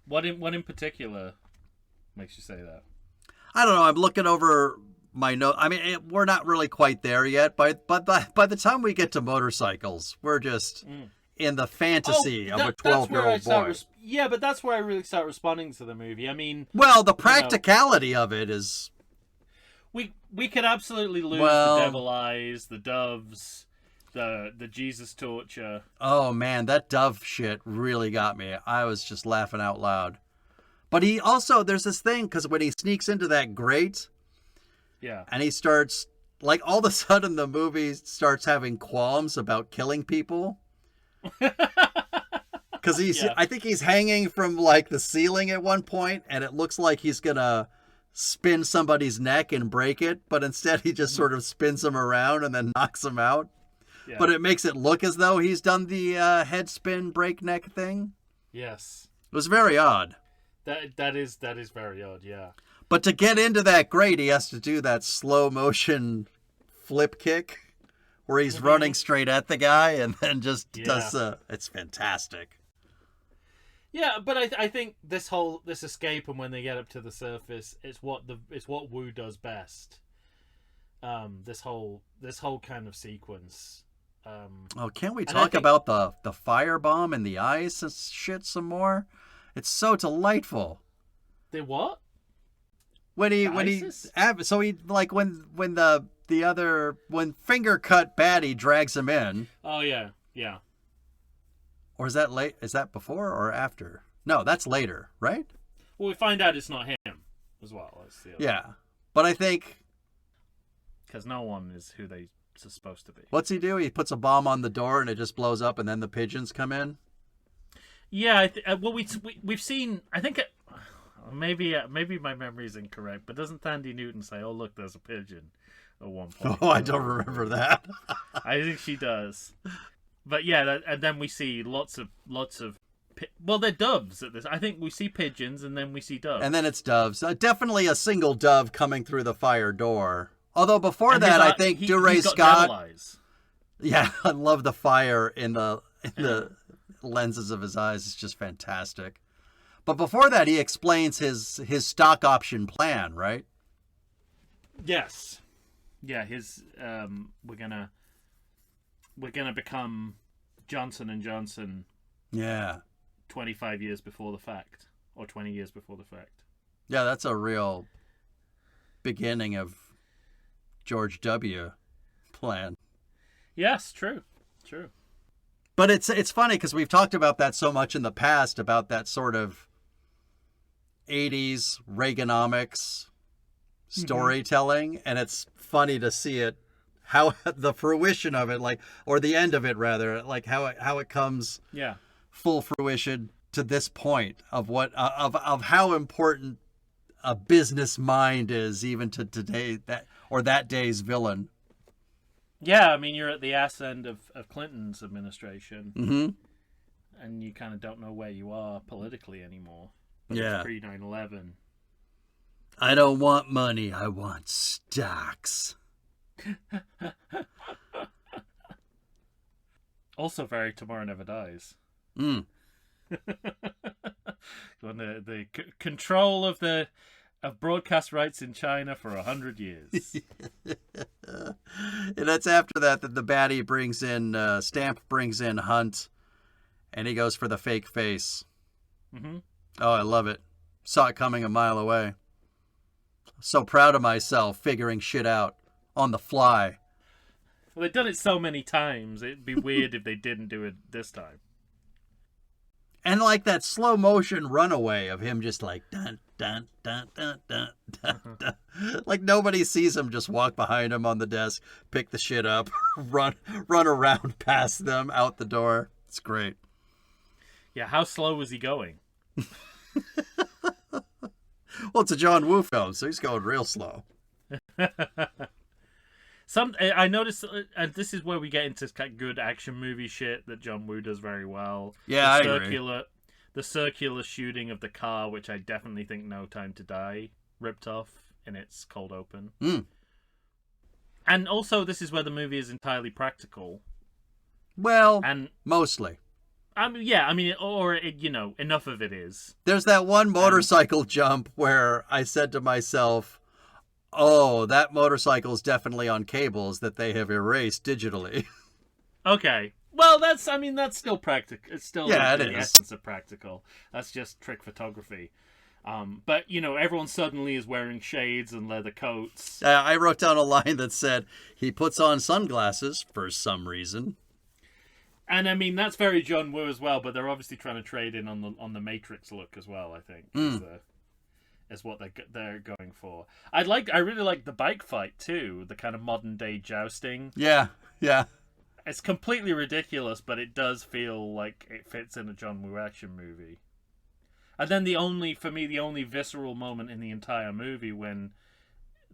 B: What in particular makes you say that?
A: I don't know. I'm looking over my note. I mean, we're not really quite there yet, but by the time we get to motorcycles, we're just in the fantasy of a 12-year-old boy.
B: Yeah, but that's where I really start responding to the movie. I mean,
A: well, the practicality of it is.
B: We could absolutely lose the devil eyes, the doves, the Jesus torture.
A: Oh man, that dove shit really got me. I was just laughing out loud. But he also, there's this thing, because when he sneaks into that grate,
B: yeah,
A: and he starts, like, all of a sudden the movie starts having qualms about killing people. Because I think he's hanging from, like, the ceiling at one point, and it looks like he's gonna spin somebody's neck and break it, but instead he just sort of spins them around and then knocks them out.
B: Yeah.
A: But it makes it look as though he's done the head spin break neck thing.
B: Yes.
A: It was very odd.
B: That is very odd, yeah.
A: But to get into that grade, he has to do that slow motion flip kick where he's running straight at the guy and then just does it's fantastic.
B: Yeah, but I think this escape and when they get up to the surface, it's what Wu does best. This whole kind of sequence.
A: Can't we talk about the firebomb and the ice and shit some more? It's so delightful.
B: The what?
A: When Finger Cut Batty drags him in.
B: Oh yeah, yeah.
A: Or is that late? Is that before or after? No, that's later, right?
B: Well, we find out it's not him as well.
A: Yeah, but I think
B: because no one is who they're supposed to be.
A: What's he do? He puts a bomb on the door and it just blows up, and then the pigeons come in.
B: Yeah, well, we've seen. I think maybe my memory is incorrect, but doesn't Thandie Newton say, "Oh, look, there's a pigeon," at one point?
A: Oh, I don't remember that.
B: I think she does. But yeah, and then we see lots of. Well, they're doves at this. I think we see pigeons, and then we see doves.
A: And then it's doves. Definitely a single dove coming through the fire door. Although before that, I think DeRay Scott. Yeah, I love the fire in the lenses of his eyes. It's just fantastic. But before that, he explains his stock option plan, right?
B: Yes. Yeah, his we're gonna become Johnson & Johnson.
A: Yeah.
B: 25 years before the fact, or 20 years before the fact.
A: Yeah, that's a real beginning of George W. plan.
B: Yes, true.
A: But it's funny because we've talked about that so much in the past, about that sort of 80s Reaganomics storytelling, and it's funny to see it, how the fruition of it, like, or the end of it rather, like how it comes full fruition to this point of what of how important a business mind is even to today, that day's villain.
B: Yeah, I mean, you're at the ass end of Clinton's administration, and you kind of don't know where you are politically anymore.
A: Yeah.
B: Pre 9/11.
A: I don't want money. I want stocks.
B: Also, very Tomorrow Never Dies.
A: Mm.
B: The control of broadcast rights in China for 100 years.
A: And that's after that the baddie brings in Stamp brings in Hunt, and he goes for the fake face. Oh, I love it. Saw it coming a mile away. So proud of myself figuring shit out on the fly.
B: Well, they've done it so many times. It'd be weird if they didn't do it this time.
A: And like that slow motion runaway of him just like dun dun dun dun dun dun, dun. Like nobody sees him just walk behind him on the desk, pick the shit up, run around past them out the door. It's great.
B: Yeah, how slow was he going?
A: Well, it's a John Woo film, so he's going real slow.
B: I noticed, and this is where we get into good action movie shit that John Woo does very well.
A: Yeah, I agree.
B: The circular shooting of the car, which I definitely think No Time to Die ripped off in its cold open. And also, this is where the movie is entirely practical.
A: Well,
B: and
A: mostly.
B: Enough of it is.
A: There's that one motorcycle jump where I said to myself, oh, that motorcycle is definitely on cables that they have erased digitally.
B: Okay. Well, that's still practical. It's still
A: the
B: essence of practical. That's just trick photography. But, everyone suddenly is wearing shades and leather coats.
A: I wrote down a line that said, he puts on sunglasses for some reason.
B: And that's very John Woo as well, but they're obviously trying to trade in on the Matrix look as well, I think. Is what they're going for. I really like the bike fight too, the kind of modern day jousting.
A: Yeah.
B: It's completely ridiculous, but it does feel like it fits in a John Woo action movie. And then the only visceral moment in the entire movie when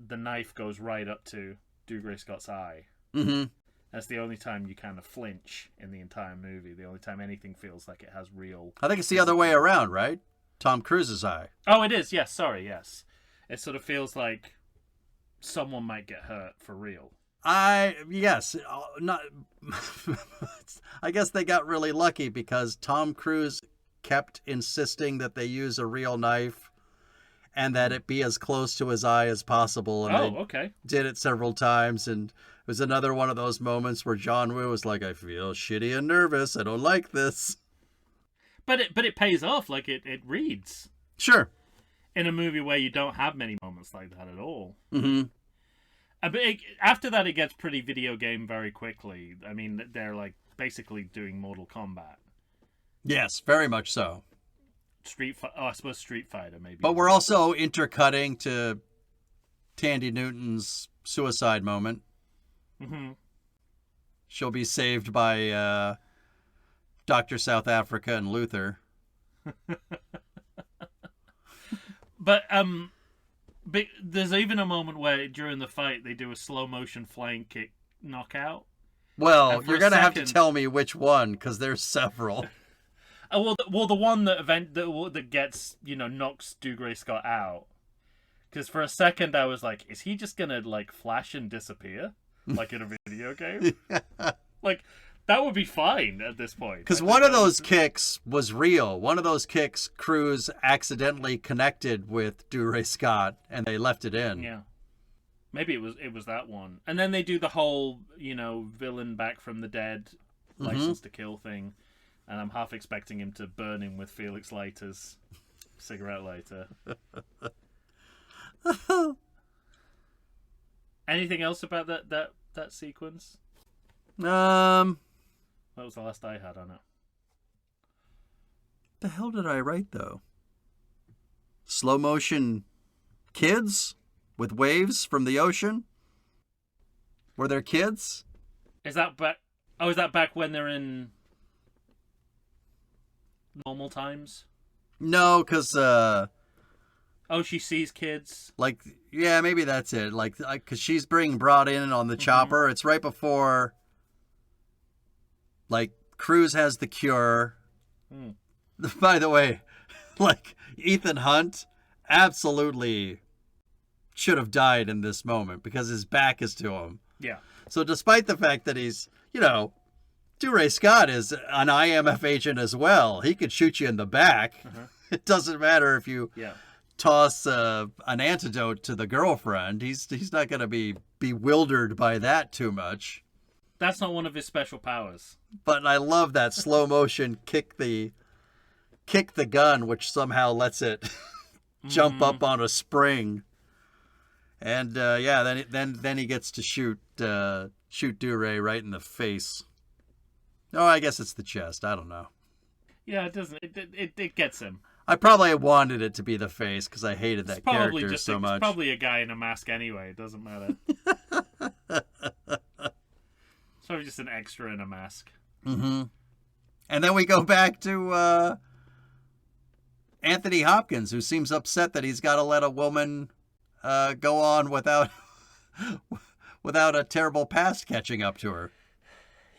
B: the knife goes right up to Dougray Scott's eye.
A: Mm-hmm.
B: That's the only time you kind of flinch in the entire movie. The only time anything feels like it has real...
A: I think it's the other way around, right? Tom Cruise's eye.
B: Oh, it is. Yes, sorry, yes. It sort of feels like someone might get hurt for real.
A: Yes. Not. I guess they got really lucky because Tom Cruise kept insisting that they use a real knife and that it be as close to his eye as possible. And
B: okay.
A: Did it several times, and it was another one of those moments where John Woo was like, I feel shitty and nervous. I don't like this.
B: But it pays off. Like, it reads.
A: Sure.
B: In a movie where you don't have many moments like that at all.
A: Mm-hmm.
B: But after that, it gets pretty video game very quickly. I mean, they're like basically doing Mortal Kombat.
A: Yes, very much so.
B: I suppose Street Fighter maybe.
A: But we're also intercutting to Tandy Newton's suicide moment.
B: Mm-hmm.
A: She'll be saved by Dr. South Africa and Luther.
B: But there's even a moment where during the fight they do a slow motion flying kick knockout.
A: Well, you're gonna have to tell me which one because there's several.
B: Well, the one that gets knocks Dougray Scott out. Because for a second I was like, is he just gonna like flash and disappear like in a video game? Like. That would be fine at this point.
A: Because one of those kicks was real. One of those kicks, Cruise accidentally connected with Dougray Scott, and they left it in.
B: Yeah, maybe it was that one. And then they do the whole, villain back from the dead, license to kill thing. And I'm half expecting him to burn him with Felix Leiter's cigarette lighter. Anything else about that sequence? That was the last I had on it.
A: The hell did I write, though? Slow motion kids with waves from the ocean? Were there kids?
B: Is that back? Oh, is that back when they're in normal times?
A: No, because
B: she sees kids.
A: Like, yeah, maybe that's it. Like, because she's being brought in on the chopper. It's right before. Like, Cruise has the cure. By the way, like, Ethan Hunt absolutely should have died in this moment because his back is to him.
B: Yeah.
A: So despite the fact that he's, Dougray Scott is an IMF agent as well. He could shoot you in the back. It doesn't matter if you toss an antidote to the girlfriend. He's not going to be bewildered by that too much.
B: That's not one of his special powers.
A: But I love that slow motion kick the gun, which somehow lets it jump up on a spring. And then he gets to shoot Dougray right in the face. Oh, I guess it's the chest. I don't know.
B: Yeah, it doesn't. It gets him.
A: I probably wanted it to be the face because I hated that character so much.
B: It's probably a guy in a mask anyway. It doesn't matter. It's probably just an extra in a mask.
A: Mm-hmm. And then we go back to Anthony Hopkins, who seems upset that he's got to let a woman go on without a terrible past catching up to her.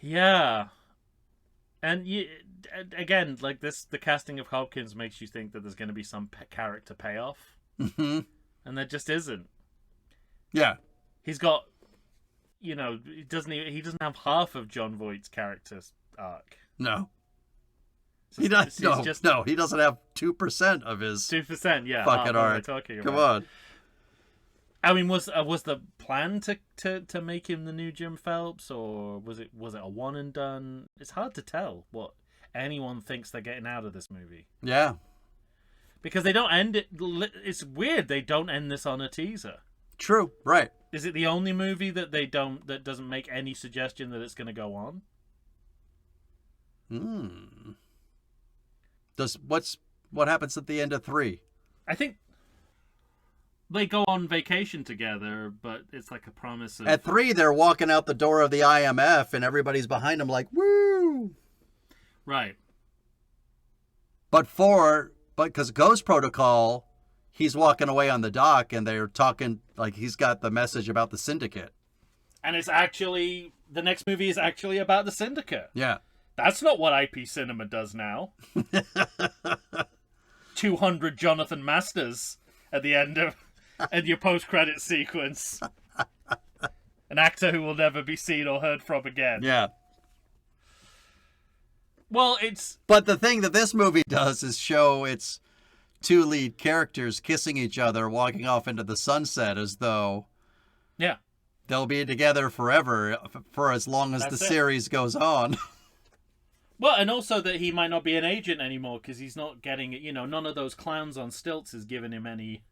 B: Yeah. And again, like this, the casting of Hopkins makes you think that there's going to be some character payoff.
A: Mm-hmm.
B: And there just isn't.
A: Yeah.
B: He's got... he doesn't have half of John Voight's character's arc.
A: No. He does. No, he doesn't have 2% of his
B: 2%. Yeah,
A: fucking arc. Come on.
B: I mean, was the plan to make him the new Jim Phelps, or was it a one and done? It's hard to tell what anyone thinks they're getting out of this movie.
A: Yeah,
B: because they don't end it. It's weird they don't end this on a teaser.
A: True. Right.
B: Is it the only movie that that doesn't make any suggestion that it's going to go on?
A: What happens at the end of 3?
B: I think they go on vacation together, but it's like a promise of...
A: At 3, they're walking out the door of the IMF, and everybody's behind them like, woo!
B: Right.
A: But 4, But because Ghost Protocol, he's walking away on the dock and they're talking like he's got the message about the Syndicate.
B: And it's actually, the next movie is actually about the Syndicate.
A: Yeah.
B: That's not what IP cinema does now. 200 Jonathan Masters at the end of your post-credit sequence. An actor who will never be seen or heard from again.
A: Yeah.
B: Well,
A: But the thing that this movie does is show its two lead characters kissing each other, walking off into the sunset as though
B: yeah,
A: they'll be together forever for as long as the series goes on.
B: Well, and also that he might not be an agent anymore because he's not getting, none of those clowns on stilts is giving him any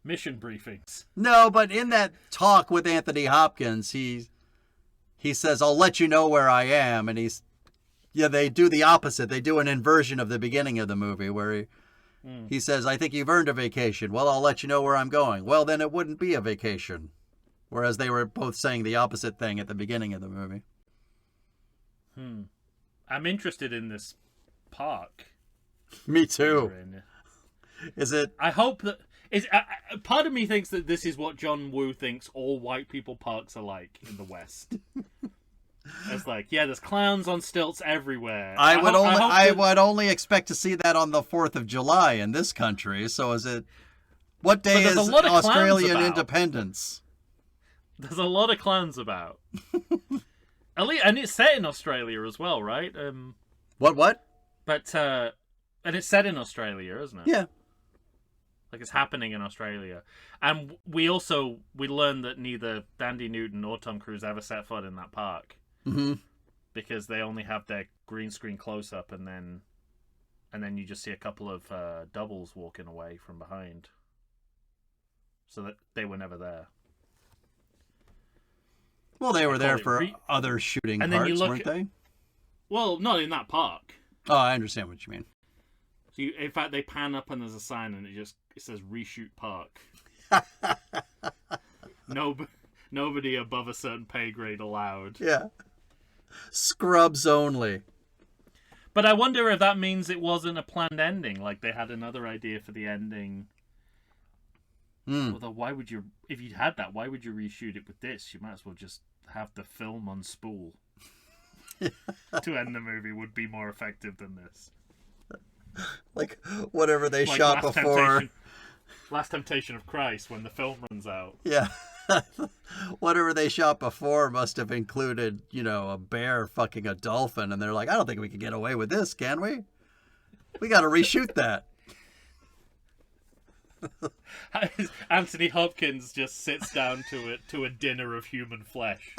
B: mission briefings.
A: No, but in that talk with Anthony Hopkins, he says, "I'll let you know where I am," and they do the opposite. They do an inversion of the beginning of the movie where he says, "I think you've earned a vacation." "Well, I'll let you know where I'm going." "Well, then it wouldn't be a vacation." Whereas they were both saying the opposite thing at the beginning of the movie.
B: I'm interested in this park.
A: Me too. Is it?
B: I hope that part of me thinks that this is what John Woo thinks all white people parks are like in the West. It's like, yeah, there's clowns on stilts everywhere.
A: I would only expect to see that on the 4th of July in this country. So is it? What day is Australian independence?
B: There's a lot of clowns about. At least, and it's set in Australia as well, right?
A: What?
B: But and it's set in Australia, isn't it?
A: Yeah.
B: Like it's happening in Australia. And we learned that neither Dandy Newton or Tom Cruise ever set foot in that park.
A: Mm-hmm.
B: Because they only have their green screen close up and then you just see a couple of doubles walking away from behind. So that they were never there.
A: Well, they were there for other shooting parts, weren't they?
B: Well, not in that park.
A: Oh, I understand what you mean.
B: So in fact, they pan up and there's a sign and it says reshoot park. Nobody above a certain pay grade allowed.
A: Yeah. Scrubs only.
B: But I wonder if that means it wasn't a planned ending. Like they had another idea for the ending. Although, if you had that, why would you reshoot it with this? You might as well just have the film on spool. To end the movie would be more effective than this.
A: Like whatever they shot before.
B: Last Temptation of Christ, when the film runs out.
A: Yeah. Whatever they shot before must have included, a bear fucking a dolphin, and they're like, I don't think we can get away with this, can we? We got to reshoot that.
B: Anthony Hopkins just sits down to a dinner of human flesh.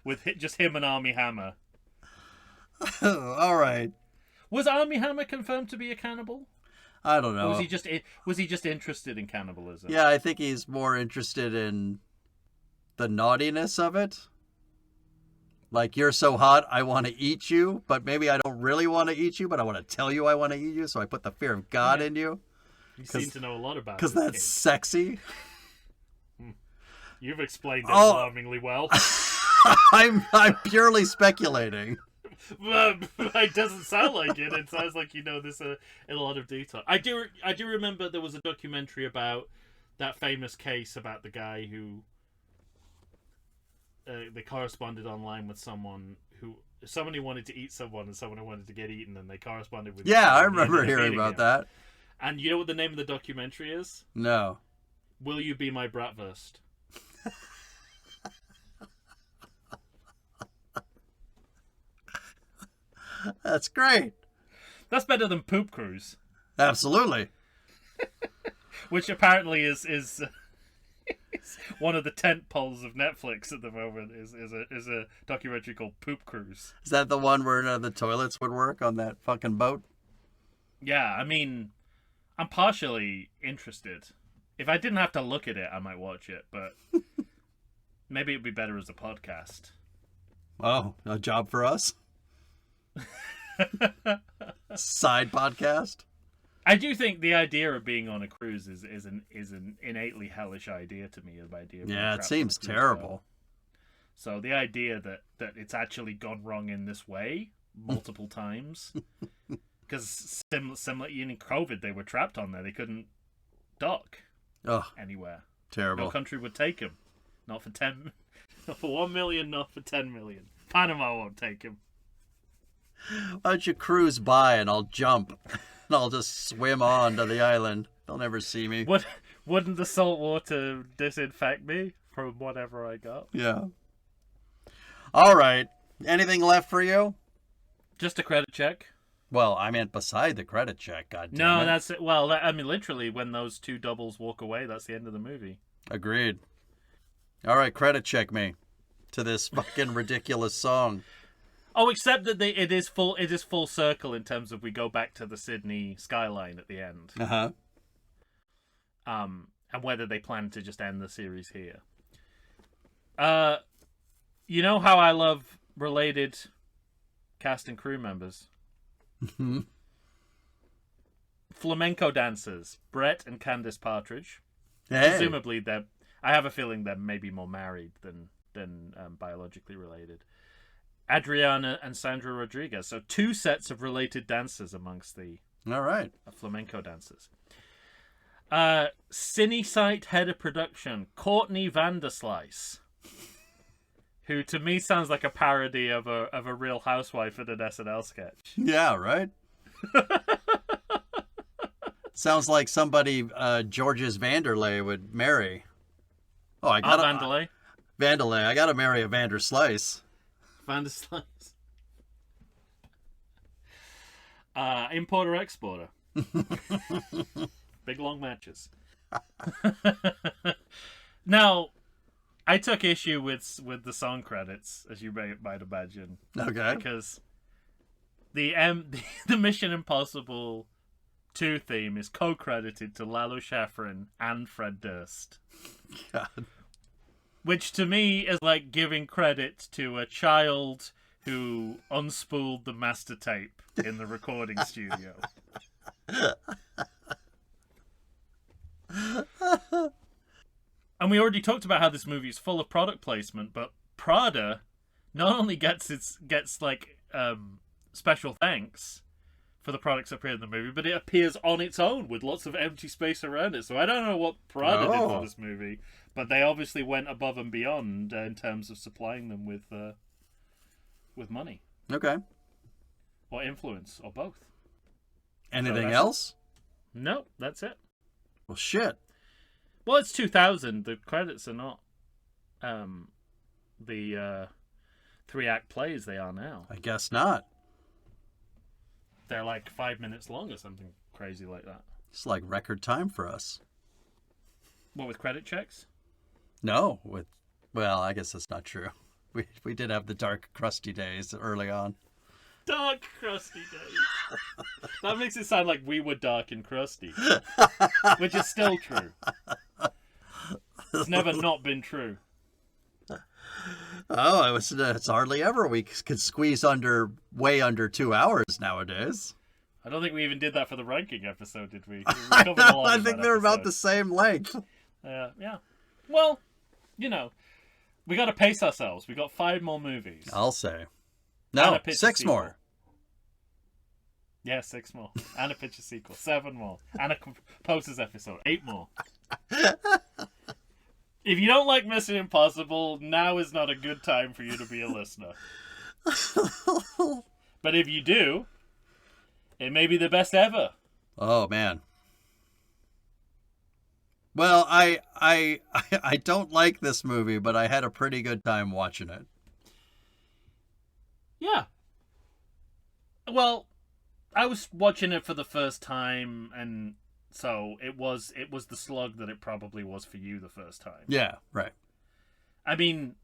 B: With just him and Armie Hammer.
A: All right.
B: Was Armie Hammer confirmed to be a cannibal?
A: I don't know.
B: Or was he just interested in cannibalism?
A: Yeah, I think he's more interested in the naughtiness of it. Like, you're so hot, I want to eat you, but maybe I don't really want to eat you, but I want to tell you I want to eat you, so I put the fear of God in you.
B: You seem to know a lot about it.
A: Because that's sexy.
B: You've explained it alarmingly well.
A: I'm purely speculating.
B: It doesn't sound like it. It sounds like you know this in a lot of detail. I do remember there was a documentary about that famous case about the guy who they corresponded online with someone who wanted to eat someone and someone who wanted to get eaten, and they corresponded with.
A: Yeah, I remember hearing about that.
B: And you know what the name of the documentary is?
A: No.
B: Will You Be My Bratwurst?
A: That's great.
B: That's better than Poop Cruise.
A: Absolutely.
B: Which apparently is one of the tent poles of Netflix at the moment. Is a documentary called Poop Cruise.
A: Is that the one where none of the toilets would work on that fucking boat?
B: Yeah, I mean, I'm partially interested. If I didn't have to look at it, I might watch it, but maybe it'd be better as a podcast.
A: Oh, a job for us? Side podcast?
B: I do think the idea of being on a cruise is an innately hellish idea to me.
A: Yeah, it seems terrible.
B: So the idea that it's actually gone wrong in this way multiple times. Because similar in COVID, they were trapped on there. They couldn't dock anywhere.
A: Terrible.
B: No country would take him. Not for 1 million, not for 10 million. Panama won't take him.
A: Why don't you cruise by and I'll jump and I'll just swim on to the island. They'll never see me.
B: Wouldn't the salt water disinfect me from whatever I got?
A: Yeah. All right. Anything left for you?
B: Just a credit check.
A: Well, I meant beside the credit check, goddammit.
B: No, that's it. Well, I mean, literally, when those two doubles walk away, that's the end of the movie.
A: Agreed. All right, credit check me to this fucking ridiculous song.
B: Oh, except that it is full circle in terms of we go back to the Sydney skyline at the end.
A: Uh-huh.
B: And whether they plan to just end the series here. You know how I love related cast and crew members? Flamenco dancers, Brett and Candice Partridge.
A: Hey.
B: Presumably, I have a feeling they're maybe more married than biologically related. Adriana and Sandra Rodriguez. So 2 sets of related dancers amongst the
A: All right.
B: flamenco dancers. Cinesite head of production, Courtney Vanderslice, who to me sounds like a parody of a Real Housewife in an SNL sketch.
A: Yeah, right? Sounds like somebody Georges Vanderlei would marry. Oh, I got
B: Vanderlei.
A: Vanderlei. I got to marry a Vanderslice.
B: Vanderslice. Importer exporter. Big long matches. Now, I took issue with the song credits, as you might imagine.
A: Okay.
B: Because the Mission Impossible 2 theme is co-credited to Lalo Schifrin and Fred Durst.
A: God.
B: Which to me is like giving credit to a child who unspooled the master tape in the recording studio. And we already talked about how this movie is full of product placement, but Prada not only gets special thanks for the products that appear in the movie, but it appears on its own with lots of empty space around it. So I don't know what Prada did for this movie, but they obviously went above and beyond in terms of supplying them with money.
A: Okay.
B: Or influence, or both.
A: Anything else?
B: No, that's it.
A: Well, shit.
B: Well, it's 2000. The credits are not the 3-act plays they are now.
A: I guess not.
B: They're like 5 minutes long or something crazy like that.
A: It's like record time for us.
B: What, with credit checks?
A: No, well, I guess that's not true. We did have the dark, crusty days early on.
B: Dark, crusty days. That makes it sound like we were dark and crusty. Which is still true. It's never not been true.
A: Oh, it's hardly ever we could squeeze way under 2 hours nowadays.
B: I don't think we even did that for the ranking episode, did we?
A: I know, I think they're about the same length.
B: Yeah. Well, we got to pace ourselves. We got 5 more movies.
A: I'll say. No, 6 more.
B: Yeah, 6 more. And a picture sequel. 7 more. And a posters episode. 8 more. If you don't like Mission Impossible, now is not a good time for you to be a listener. But if you do, it may be the best ever.
A: Oh, man. Well, I don't like this movie, but I had a pretty good time watching it.
B: Yeah. Well, I was watching it for the first time, and so it was the slug that it probably was for you the first time.
A: Yeah, right.
B: I mean,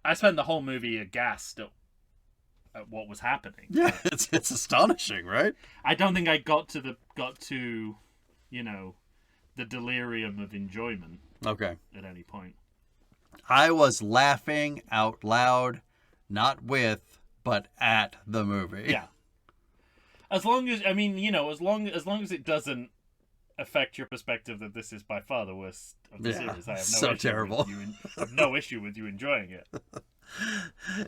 B: I spent the whole movie aghast at what was happening.
A: Yeah, it's astonishing, right?
B: I don't think I got to the delirium of enjoyment.
A: Okay.
B: At any point.
A: I was laughing out loud, not with, but at the movie.
B: Yeah. As long as it doesn't affect your perspective that this is by far the worst of the series, I have no
A: so
B: issue
A: terrible.
B: I have no issue with you enjoying it.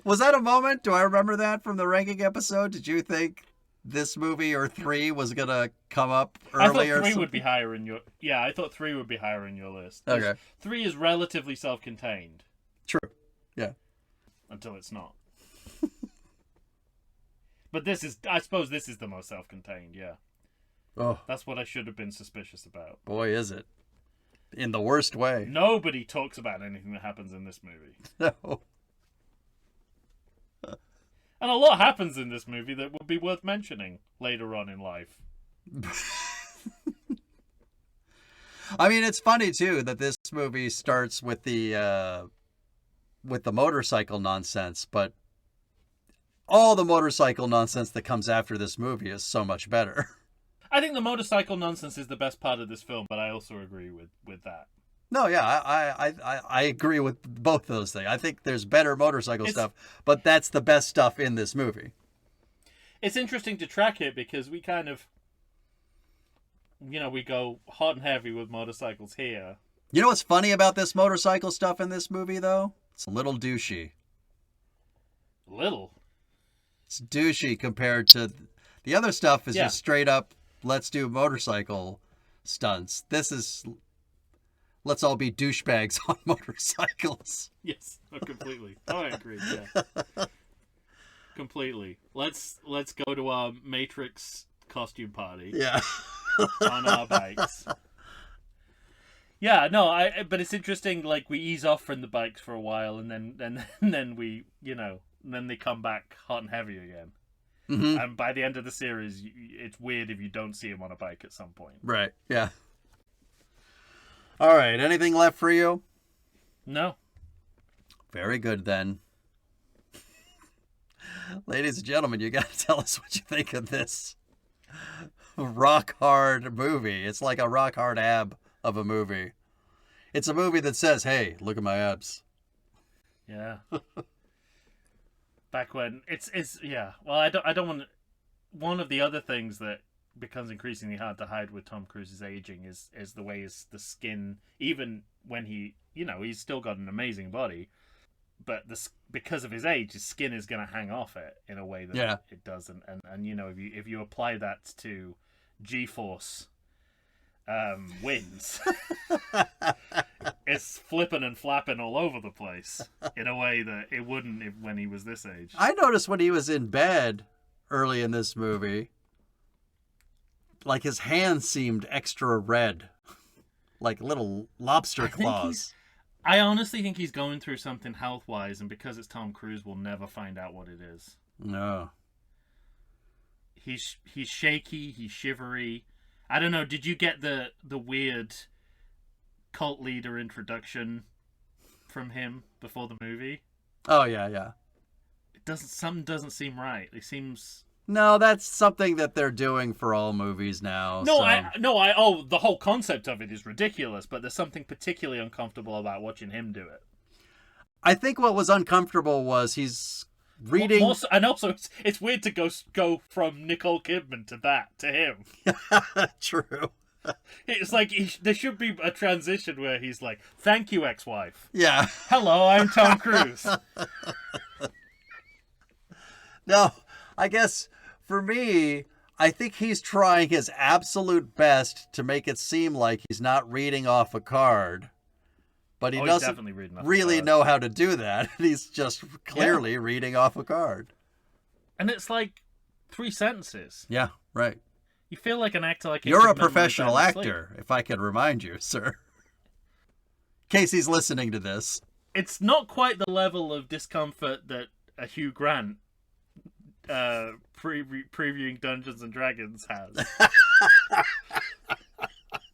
A: Was that a moment? Do I remember that from the ranking episode? Did you think this movie or 3 was going to come up
B: I thought
A: earlier?
B: 3 would be higher in your... Yeah, I thought 3 would be higher in your list.
A: Okay.
B: 3 is relatively self-contained.
A: True. Yeah.
B: Until it's not. But this is... I suppose this is the most self-contained, yeah.
A: Oh,
B: That's what I should have been suspicious about.
A: boy, is it. In the worst way.
B: Nobody talks about anything that happens in this movie.
A: No.
B: And a lot happens in this movie that would be worth mentioning later on in life.
A: I mean, it's funny, too, that this movie starts with the motorcycle nonsense, but all the motorcycle nonsense that comes after this movie is so much better.
B: I think the motorcycle nonsense is the best part of this film, but I also agree with that.
A: No, yeah, I agree with both those things. I think there's better motorcycle stuff, but that's the best stuff in this movie.
B: It's interesting to track it because we kind of, we go hot and heavy with motorcycles here.
A: You know what's funny about this motorcycle stuff in this movie, though? It's a little douchey.
B: Little?
A: It's douchey compared to the other stuff is just straight up, let's do motorcycle stunts. This is... Let's all be douchebags on motorcycles.
B: Yes, completely. Oh, I agree. Yeah, completely. Let's go to our Matrix costume party.
A: Yeah,
B: on our bikes. Yeah, no, but it's interesting. Like we ease off from the bikes for a while, and then we, then they come back hot and heavy again.
A: Mm-hmm.
B: And by the end of the series, it's weird if you don't see him on a bike at some point.
A: Right. Yeah. All right. Anything left for you?
B: No.
A: Very good, then. Ladies and gentlemen, you got to tell us what you think of this rock hard movie. It's like a rock hard ab of a movie. It's a movie that says, hey, look at my abs.
B: Yeah. Back when it's yeah. Well, I don't want. One of the other things that becomes increasingly hard to hide with Tom Cruise's aging is the way the skin, even when he's still got an amazing body, but because of his age, his skin is going to hang off it in a way that it doesn't. And if you apply that to G-force winds, it's flipping and flapping all over the place in a way that it wouldn't when he was this age.
A: I noticed when he was in bed early in this movie, like his hands seemed extra red, like little lobster claws.
B: I honestly think he's going through something health-wise, and because it's Tom Cruise, we'll never find out what it is.
A: No.
B: He's shaky, he's shivery. I don't know, did you get the weird cult leader introduction from him before the movie?
A: Oh, yeah.
B: Something doesn't seem right. It seems...
A: No, that's something that they're doing for all movies now.
B: The whole concept of it is ridiculous, but there's something particularly uncomfortable about watching him do it.
A: I think what was uncomfortable was he's reading...
B: Also, it's weird to go from Nicole Kidman to him.
A: True.
B: It's like there should be a transition where he's like, thank you, ex-wife.
A: Yeah.
B: Hello, I'm Tom Cruise.
A: No, I guess... For me, I think he's trying his absolute best to make it seem like he's not reading off a card. But he doesn't really know how to do that. He's just clearly reading off a card.
B: And it's like 3 sentences.
A: Yeah, right.
B: You feel like an actor like
A: you're a professional actor, if I can remind you, sir. In case he's listening to this.
B: It's not quite the level of discomfort that a Hugh Grant previewing Dungeons and Dragons has.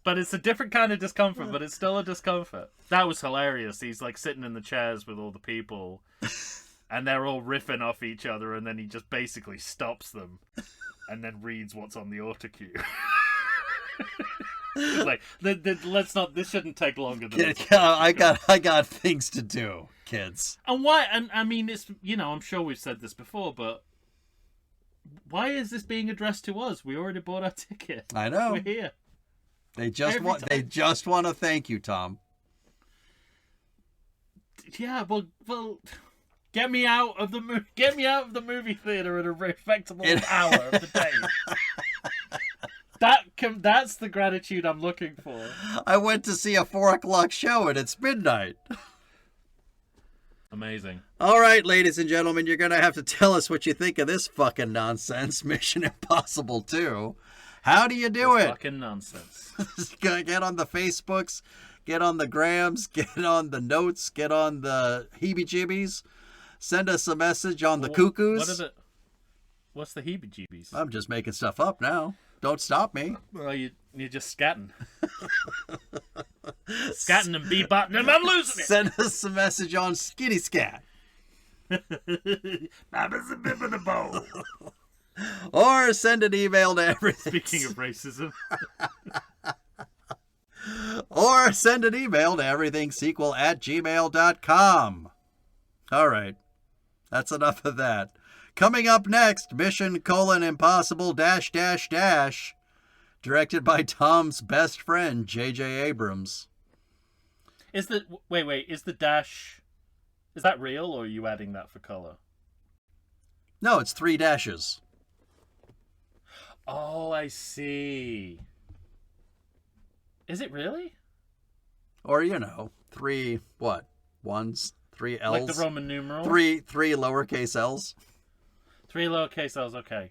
B: But it's a different kind of discomfort, but it's still a discomfort. That was hilarious. He's like sitting in the chairs with all the people and they're all riffing off each other, and then he just basically stops them and then reads what's on the autocue. Like, let's not. This shouldn't take longer than this.
A: I got things to do, kids.
B: And why? And I mean, it's I'm sure we've said this before, but why is this being addressed to us? We already bought our ticket.
A: I know.
B: We're here.
A: They just want to thank you, Tom.
B: Yeah, well, Get me out of the movie theater at a respectable hour of the day. That's the gratitude I'm looking for.
A: I went to see a 4:00 show and it's midnight.
B: Amazing.
A: All right, ladies and gentlemen, you're going to have to tell us what you think of this fucking nonsense. Mission Impossible 2. How do you do it?
B: Fucking nonsense.
A: Get on the Facebooks, get on the Grams, get on the notes, get on the heebie-jeebies. Send us a message on the cuckoos.
B: What's the heebie-jeebies?
A: I'm just making stuff up now. Don't stop me.
B: Well, you're just scatting. Scatting and beboping and I'm losing it.
A: Send us a message on Skitty Scat. Or send an email to everything.
B: Speaking of racism.
A: Or send an email to everythingsequel@gmail.com. All right. That's enough of that. Coming up next, Mission: Impossible ... directed by Tom's best friend, J.J. Abrams.
B: Is the dash... Is that real, or are you adding that for color?
A: No, it's 3 dashes.
B: Oh, I see. Is it really?
A: Or, 3 what? 1s? 3 L's?
B: Like the Roman numeral?
A: 3 lowercase L's?
B: 3 lowercase L's, okay.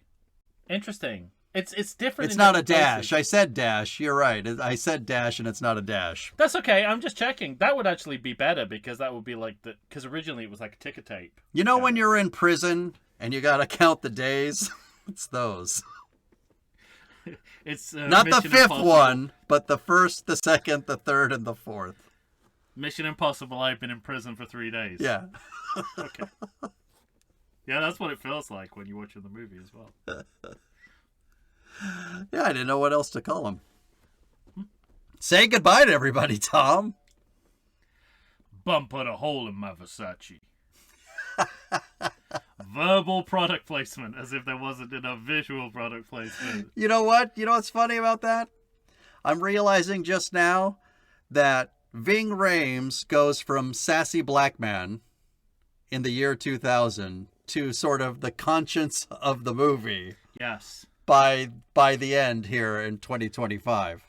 B: Interesting. It's different.
A: It's not a dash. Places. I said dash. You're right. I said dash, and it's not a dash.
B: That's okay. I'm just checking. That would actually be better, because that would be like because originally it was like a ticker tape.
A: You know when you're in prison and you gotta count the days? It's those.
B: It's
A: not the 5th one, but the 1st, the 2nd, the 3rd, and the 4th.
B: Mission Impossible. I've been in prison for 3 days.
A: Yeah.
B: Okay. Yeah, that's what it feels like when you're watching the movie as well.
A: Yeah, I didn't know what else to call him. Say goodbye to everybody, Tom.
B: Bum put a hole in my Versace. Verbal product placement, as if there wasn't enough visual product placement.
A: You know what? You know what's funny about that? I'm realizing just now that Ving Rhames goes from sassy black man in the year 2000 to sort of the conscience of the movie.
B: Yes.
A: By the end here in 2025.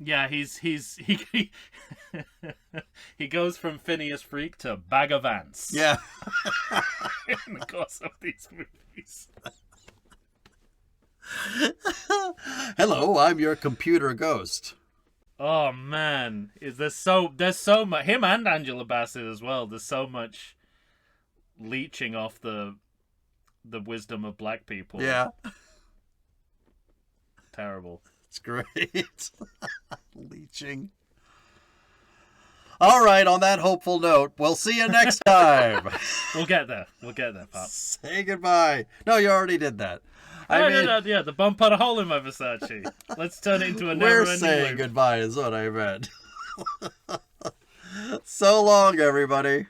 B: Yeah, he he goes from Phineas Freak to Bag of Ants.
A: Yeah.
B: In the course of these movies.
A: Hello, I'm your computer ghost.
B: Oh man, there's so much, him and Angela Bassett as well. There's so much leeching off the wisdom of black people.
A: Yeah.
B: Terrible.
A: It's great. Leeching. All right, on that hopeful note, we'll see you next time.
B: We'll get there, Pop.
A: Say goodbye. No, you already did that.
B: Yeah, the bum put a hole in my Versace. Let's turn it into a never-ending
A: loop. We're saying
B: loop.
A: Goodbye is what I meant. So long, everybody.